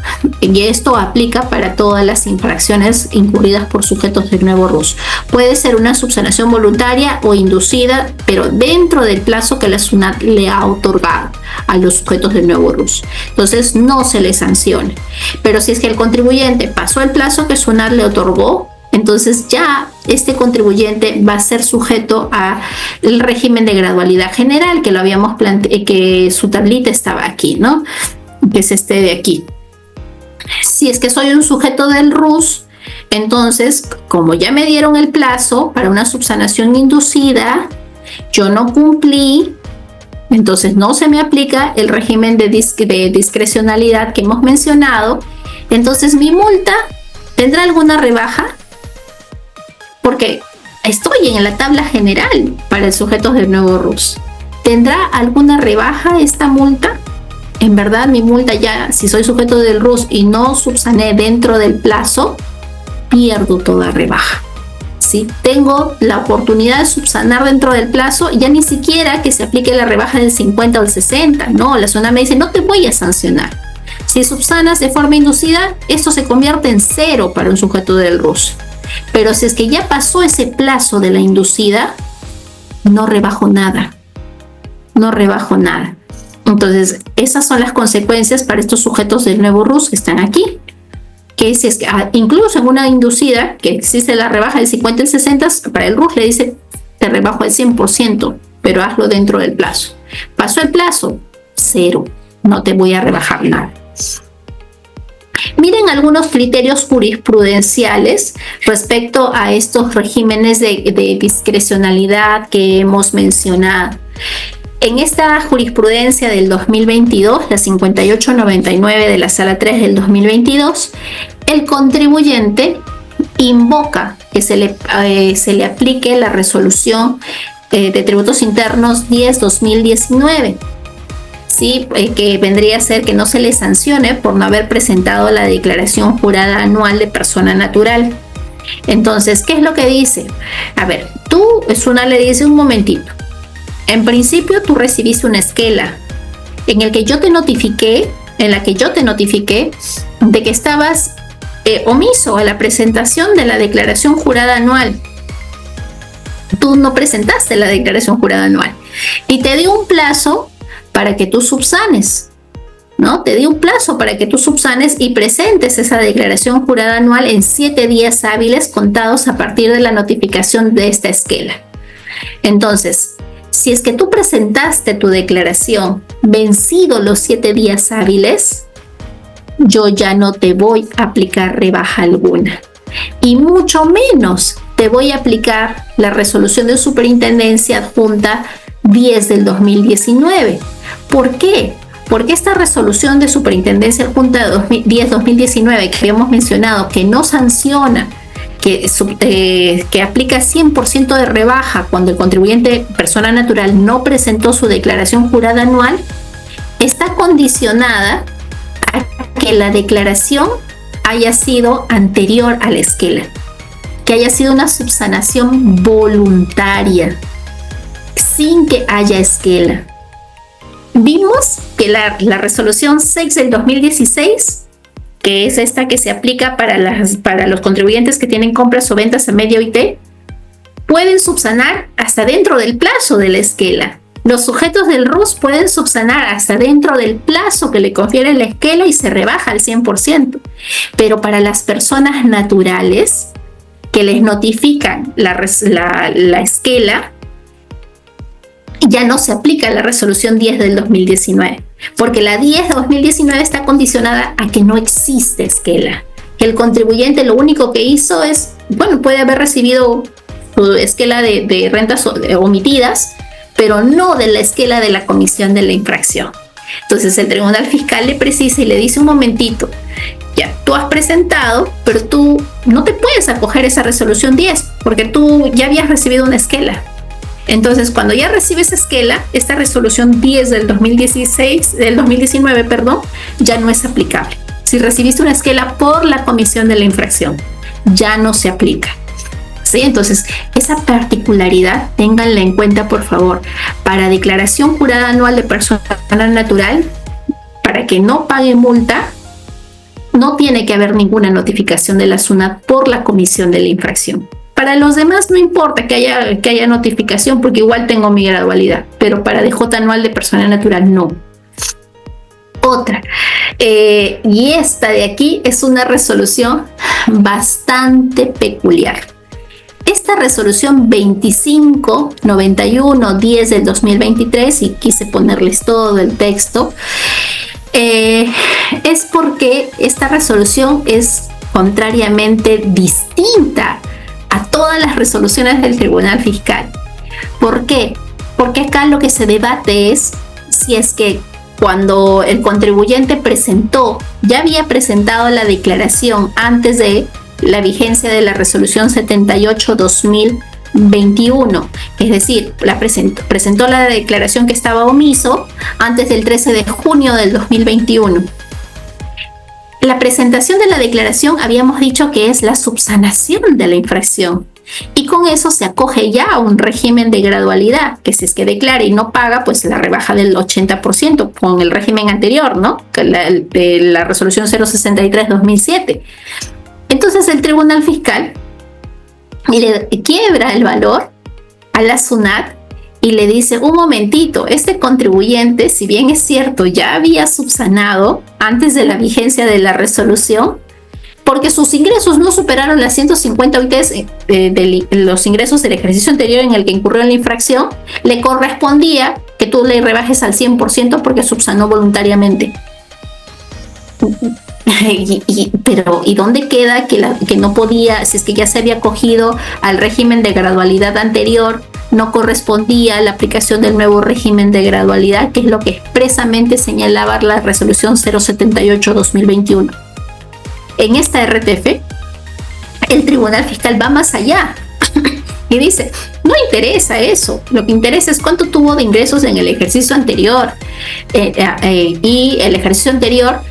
Y esto aplica para todas las infracciones incurridas por sujetos del nuevo RUS. Puede ser una subsanación voluntaria o inducida, pero dentro del plazo que la SUNAT le ha otorgado a los sujetos del nuevo RUS. Entonces, no se le sanciona. Pero si es que el contribuyente pasó el plazo que SUNAT le otorgó, entonces ya este contribuyente va a ser sujeto al régimen de gradualidad general, que lo habíamos planteado, que su tablita estaba aquí, ¿no? Que es este de aquí. Si es que soy un sujeto del RUS, entonces, como ya me dieron el plazo para una subsanación inducida, yo no cumplí, entonces no se me aplica el régimen de discrecionalidad que hemos mencionado. Entonces, mi multa tendrá alguna rebaja, porque estoy en la tabla general para el sujeto del nuevo RUS. ¿Tendrá alguna rebaja esta multa? En verdad, mi multa ya, si soy sujeto del RUS y no subsané dentro del plazo, pierdo toda rebaja. Si tengo la oportunidad de subsanar dentro del plazo, ya ni siquiera que se aplique la rebaja del 50 o el 60. No, la SUNAT me dice, no te voy a sancionar. Si subsanas de forma inducida, esto se convierte en 0 para un sujeto del RUS. Pero si es que ya pasó ese plazo de la inducida, no rebajo nada. No rebajo nada. Entonces, esas son las consecuencias para estos sujetos del nuevo RUS que están aquí. Que si es que incluso en una inducida, que existe la rebaja del 50 y el 60, para el RUS le dice, te rebajo el 100%, pero hazlo dentro del plazo. Pasó el plazo, 0. No te voy a rebajar nada. Miren algunos criterios jurisprudenciales respecto a estos regímenes de discrecionalidad que hemos mencionado. En esta jurisprudencia del 2022, la 5899 de la Sala 3 del 2022, el contribuyente invoca que se le aplique la resolución de tributos internos 10-2019. ¿Sí? Que vendría a ser que no se le sancione por no haber presentado la declaración jurada anual de persona natural. Entonces, ¿qué es lo que dice? A ver, SUNAT le dice un momentito. En principio, tú recibiste una esquela en la que yo te notifiqué de que estabas omiso a la presentación de la declaración jurada anual. Tú no presentaste la declaración jurada anual y te di un plazo para que tú subsanes, ¿no? Te di un plazo para que tú subsanes y presentes esa declaración jurada anual en 7 días hábiles contados a partir de la notificación de esta esquela. Entonces, si es que tú presentaste tu declaración vencido los 7 días hábiles, yo ya no te voy a aplicar rebaja alguna. Y mucho menos te voy a aplicar la resolución de superintendencia adjunta 10 del 2019. ¿Por qué? Porque esta resolución de superintendencia adjunta 10-2019 que habíamos mencionado, que no sanciona, que aplica 100% de rebaja cuando el contribuyente persona natural no presentó su declaración jurada anual, está condicionada a que la declaración haya sido anterior a la esquela, que haya sido una subsanación voluntaria, sin que haya esquela. Vimos que la resolución 6 del 2016, que es esta que se aplica para los contribuyentes que tienen compras o ventas a medio IT, pueden subsanar hasta dentro del plazo de la esquela. Los sujetos del RUS pueden subsanar hasta dentro del plazo que le confiere la esquela y se rebaja al 100%. Pero para las personas naturales que les notifican la esquela, ya no se aplica la resolución 10 del 2019, porque la 10 de 2019 está condicionada a que no existe esquela. El contribuyente lo único que hizo es, puede haber recibido su esquela de rentas omitidas, pero no de la esquela de la comisión de la infracción. Entonces el Tribunal Fiscal le precisa y le dice un momentito, Ya, tú has presentado, pero tú no te puedes acoger esa resolución 10 porque tú ya habías recibido una esquela. Entonces, cuando ya recibes esquela, esta resolución 10 del 2019, perdón, ya no es aplicable. Si recibiste una esquela por la comisión de la infracción, ya no se aplica. ¿Sí? Entonces, esa particularidad, ténganla en cuenta, por favor. Para declaración jurada anual de persona natural, para que no pague multa, no tiene que haber ninguna notificación de la SUNAT por la comisión de la infracción. Para los demás no importa que haya notificación porque igual tengo mi gradualidad, pero para DJ anual de persona natural no. Otra, y esta de aquí es una resolución bastante peculiar. Esta resolución 2591-10 del 2023, y quise ponerles todo el texto, es porque esta resolución es contrariamente distinta a todas las resoluciones del Tribunal Fiscal. ¿Por qué? Porque acá lo que se debate es si es que cuando el contribuyente ya había presentado la declaración antes de la vigencia de la resolución 78/2021, es decir, presentó la declaración que estaba omiso antes del 13 de junio del 2021. La presentación de la declaración habíamos dicho que es la subsanación de la infracción y con eso se acoge ya a un régimen de gradualidad, que si es que declara y no paga, pues la rebaja del 80% con el régimen anterior, ¿no? De la resolución 063/2007. Entonces el Tribunal Fiscal le quiebra el valor a la SUNAT y le dice, un momentito, este contribuyente, si bien es cierto, ya había subsanado antes de la vigencia de la resolución, porque sus ingresos no superaron las 150 UITs de los ingresos del ejercicio anterior en el que incurrió en la infracción, le correspondía que tú le rebajes al 100% porque subsanó voluntariamente. Pero ¿y dónde queda que no podía, si es que ya se había acogido al régimen de gradualidad anterior, no correspondía a la aplicación del nuevo régimen de gradualidad, que es lo que expresamente señalaba la resolución 078/2021? En esta RTF, el Tribunal Fiscal va más allá y dice, no interesa eso, lo que interesa es cuánto tuvo de ingresos en el ejercicio anterior, y el ejercicio anterior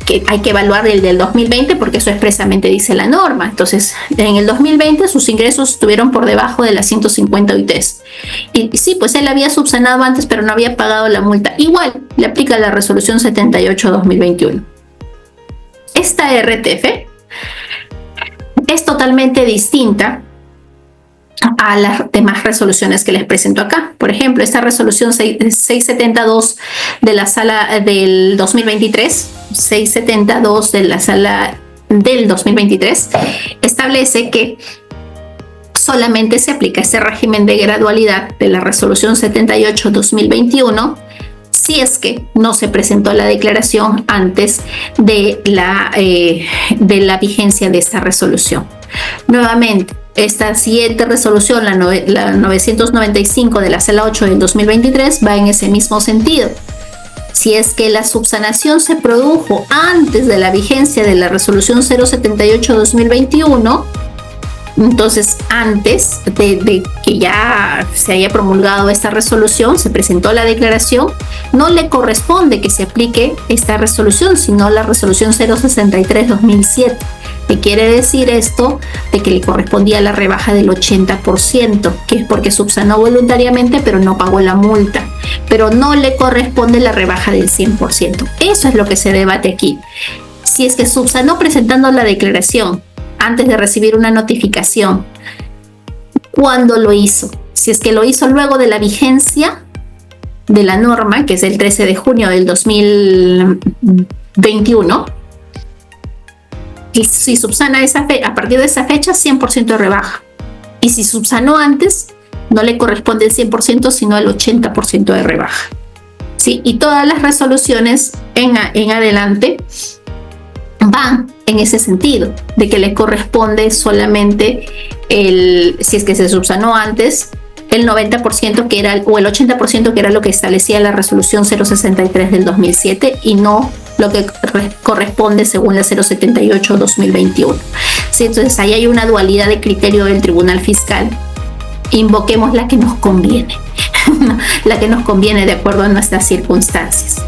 que hay que evaluar el del 2020 porque eso expresamente dice la norma. Entonces, en el 2020 sus ingresos estuvieron por debajo de las 150 UITs. Y sí, pues él había subsanado antes, pero no había pagado la multa. Igual le aplica la resolución 78/2021. Esta RTF es totalmente distinta a las demás resoluciones que les presento acá. Por ejemplo, esta resolución 672 de la sala del 2023, 672 de la sala del 2023, establece que solamente se aplica este régimen de gradualidad de la resolución 78/2021 si es que no se presentó la declaración antes de la vigencia de esta resolución. Nuevamente, esta siguiente resolución, la 995 de la Sala 8 del 2023, va en ese mismo sentido. Si es que la subsanación se produjo antes de la vigencia de la resolución 078/2021, entonces antes de que ya se haya promulgado esta resolución, se presentó la declaración, no le corresponde que se aplique esta resolución, sino la resolución 063/2007. ¿Qué quiere decir esto? De que le correspondía la rebaja del 80%, que es porque subsanó voluntariamente pero no pagó la multa, pero no le corresponde la rebaja del 100%. Eso es lo que se debate aquí. Si es que subsanó presentando la declaración antes de recibir una notificación, ¿cuándo lo hizo? Si es que lo hizo luego de la vigencia de la norma, que es el 13 de junio del 2021, y si subsana a partir de esa fecha, 100% de rebaja. Y si subsanó antes, no le corresponde el 100%, sino el 80% de rebaja. ¿Sí? Y todas las resoluciones en adelante van en ese sentido, de que le corresponde solamente si es que se subsanó antes, el 90% que era, o el 80% que era lo que establecía la resolución 063 del 2007, y no lo que corresponde según la 078-2021. ¿Sí? Entonces ahí hay una dualidad de criterio del Tribunal Fiscal. Invoquemos la que nos conviene, la que nos conviene de acuerdo a nuestras circunstancias.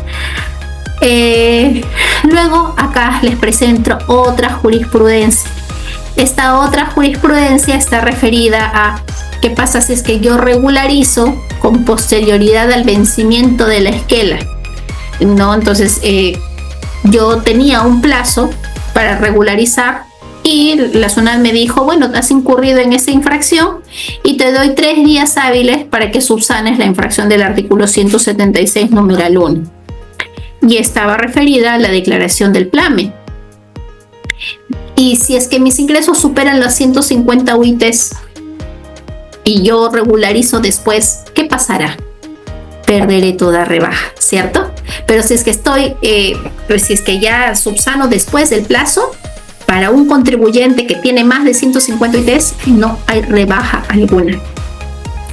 Luego acá les presento otra jurisprudencia. Esta otra jurisprudencia está referida a qué pasa si es que yo regularizo con posterioridad al vencimiento de la esquela, ¿no? Entonces yo tenía un plazo para regularizar y la SUNAT me dijo, bueno, has incurrido en esa infracción y te doy 3 días hábiles para que subsanes la infracción del artículo 176, numeral 1. Y estaba referida a la declaración del PLAME. Y si es que mis ingresos superan los 150 UITs y yo regularizo después, ¿qué pasará? Perderé toda rebaja, ¿cierto? Pero si es que si es que ya subsano después del plazo, para un contribuyente que tiene más de 150 UITs, no hay rebaja alguna.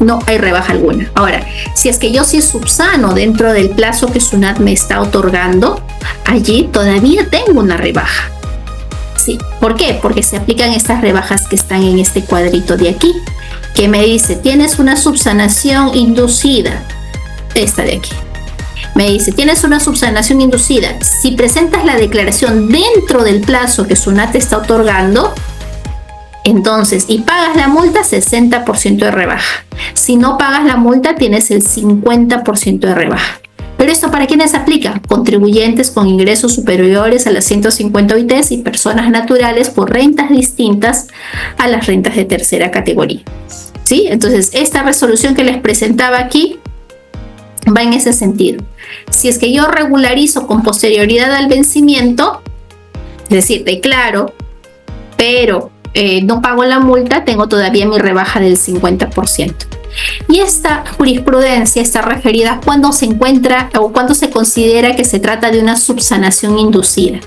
No hay rebaja alguna. Ahora, si es que yo sí subsano dentro del plazo que SUNAT me está otorgando, allí todavía tengo una rebaja. ¿Sí? ¿Por qué? Porque se aplican estas rebajas que están en este cuadrito de aquí, que me dice, tienes una subsanación inducida. Esta de aquí. Me dice, tienes una subsanación inducida. Si presentas la declaración dentro del plazo que SUNAT te está otorgando, entonces, y pagas la multa, 60% de rebaja. Si no pagas la multa, tienes el 50% de rebaja. ¿Pero esto para quiénes aplica? Contribuyentes con ingresos superiores a las 150 UITs y personas naturales por rentas distintas a las rentas de tercera categoría. ¿Sí? Entonces, esta resolución que les presentaba aquí va en ese sentido. Si es que yo regularizo con posterioridad al vencimiento, es decir, declaro, pero no pago la multa, tengo todavía mi rebaja del 50%. Y esta jurisprudencia está referida cuando se encuentra o cuando se considera que se trata de una subsanación inducida.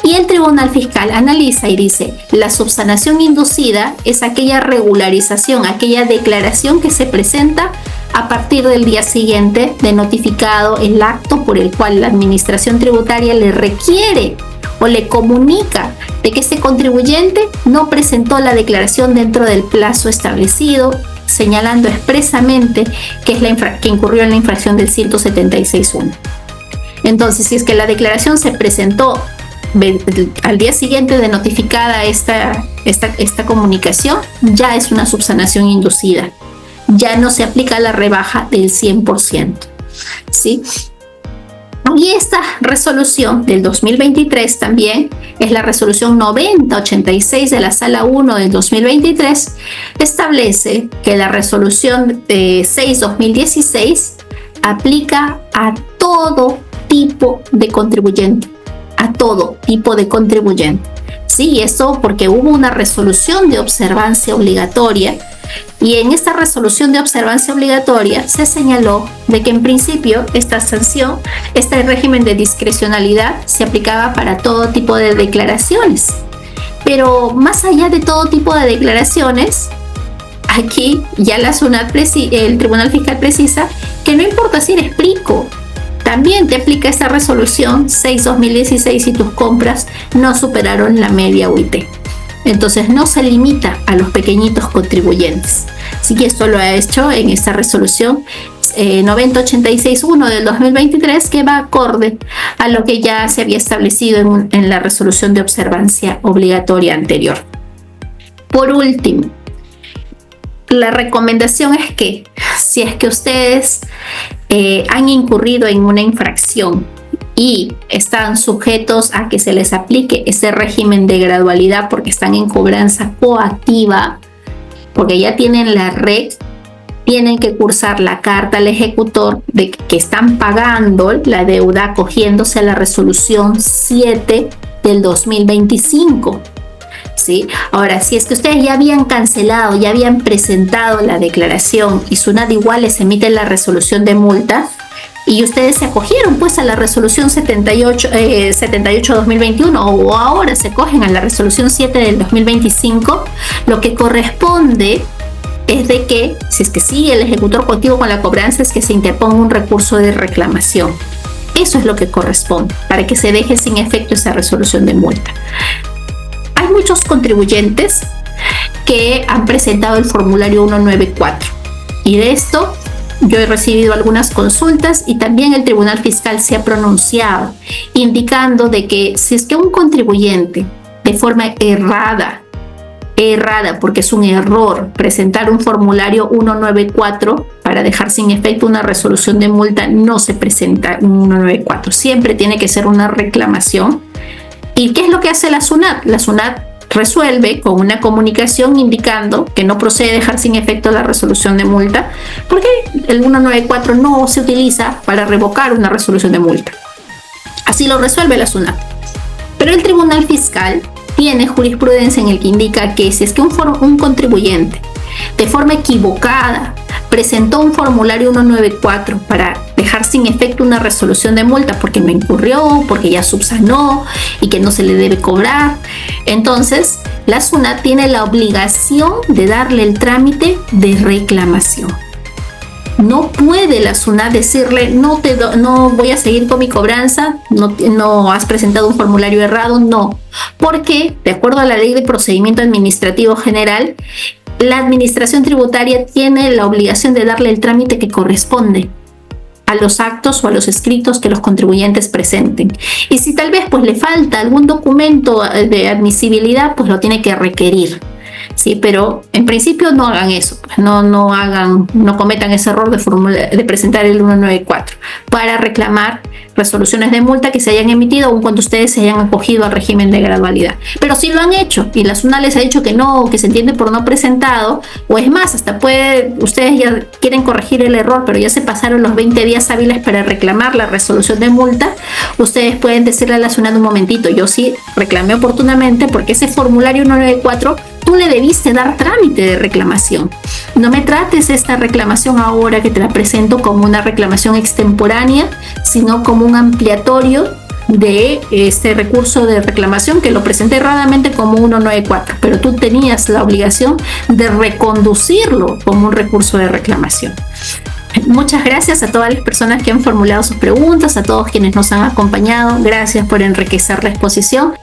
Y el Tribunal Fiscal analiza y dice, la subsanación inducida es aquella regularización, aquella declaración que se presenta a partir del día siguiente de notificado el acto por el cual la Administración Tributaria le requiere o le comunica de que ese contribuyente no presentó la declaración dentro del plazo establecido, señalando expresamente que es que incurrió en la infracción del 176.1. Entonces, si es que la declaración se presentó al día siguiente de notificada esta comunicación, ya es una subsanación inducida. Ya no se aplica la rebaja del 100%. ¿Sí? Y esta resolución del 2023 también es la resolución 9086 de la Sala 1 del 2023, establece que la resolución 6-2016 aplica a todo tipo de contribuyente, a todo tipo de contribuyente. Sí, eso porque hubo una resolución de observancia obligatoria. Y en esta resolución de observancia obligatoria se señaló de que en principio esta sanción, este régimen de discrecionalidad se aplicaba para todo tipo de declaraciones. Pero más allá de todo tipo de declaraciones, aquí ya la SUNAT, el Tribunal Fiscal precisa que no importa si eres PRICO, también te aplica esta resolución 6-2016 si tus compras no superaron la media UIT. Entonces no se limita a los pequeñitos contribuyentes. Así que esto lo ha hecho en esta resolución 9086-1 del 2023, que va acorde a lo que ya se había establecido en la resolución de observancia obligatoria anterior. Por último, la recomendación es que si es que ustedes han incurrido en una infracción y están sujetos a que se les aplique ese régimen de gradualidad porque están en cobranza coactiva, porque ya tienen la REC, tienen que cursar la carta al ejecutor de que están pagando la deuda acogiéndose a la resolución 7 del 2025. ¿Sí? Ahora, si es que ustedes ya habían cancelado, ya habían presentado la declaración y SUNAT igual les emite la resolución de multa, y ustedes se acogieron pues a la resolución 78-2021 o ahora se cogen a la resolución 7 del 2025, lo que corresponde es de que, si es que sigue el ejecutor contigo con la cobranza, es que se interponga un recurso de reclamación. Eso es lo que corresponde para que se deje sin efecto esa resolución de multa. Hay muchos contribuyentes que han presentado el formulario 194 y de esto yo he recibido algunas consultas y también el Tribunal Fiscal se ha pronunciado indicando de que si es que un contribuyente de forma errada, porque es un error presentar un formulario 194 para dejar sin efecto una resolución de multa, no se presenta un 194, siempre tiene que ser una reclamación. ¿Y qué es lo que hace la SUNAT? La SUNAT resuelve con una comunicación indicando que no procede dejar sin efecto la resolución de multa, porque el 194 no se utiliza para revocar una resolución de multa. Así lo resuelve la SUNAT. Pero el Tribunal Fiscal tiene jurisprudencia en el que indica que si es que un contribuyente de forma equivocada presentó un formulario 194 para dejar sin efecto una resolución de multa porque no incurrió, porque ya subsanó y que no se le debe cobrar, entonces la SUNAT tiene la obligación de darle el trámite de reclamación. No puede la SUNAT decirle no voy a seguir con mi cobranza, no has presentado un formulario errado, no, porque de acuerdo a la Ley de Procedimiento Administrativo General, la Administración Tributaria tiene la obligación de darle el trámite que corresponde a los actos o a los escritos que los contribuyentes presenten. Y si tal vez pues le falta algún documento de admisibilidad, pues lo tiene que requerir. Sí, pero en principio no hagan eso, no cometan ese error de presentar el 194 para reclamar resoluciones de multa que se hayan emitido aun cuando ustedes se hayan acogido al régimen de gradualidad. Pero si lo han hecho y la SUNAT les ha dicho que no, que se entiende por no presentado, o es más, hasta ustedes ya quieren corregir el error, pero ya se pasaron los 20 días hábiles para reclamar la resolución de multa, ustedes pueden decirle a la SUNAT un momentito, yo sí reclamé oportunamente porque ese formulario 194 tú le debiste dar trámite de reclamación. No me trates esta reclamación ahora que te la presento como una reclamación extemporánea, sino como un ampliatorio de este recurso de reclamación que lo presenté erradamente como 194, pero tú tenías la obligación de reconducirlo como un recurso de reclamación. Muchas gracias a todas las personas que han formulado sus preguntas, a todos quienes nos han acompañado. Gracias por enriquecer la exposición.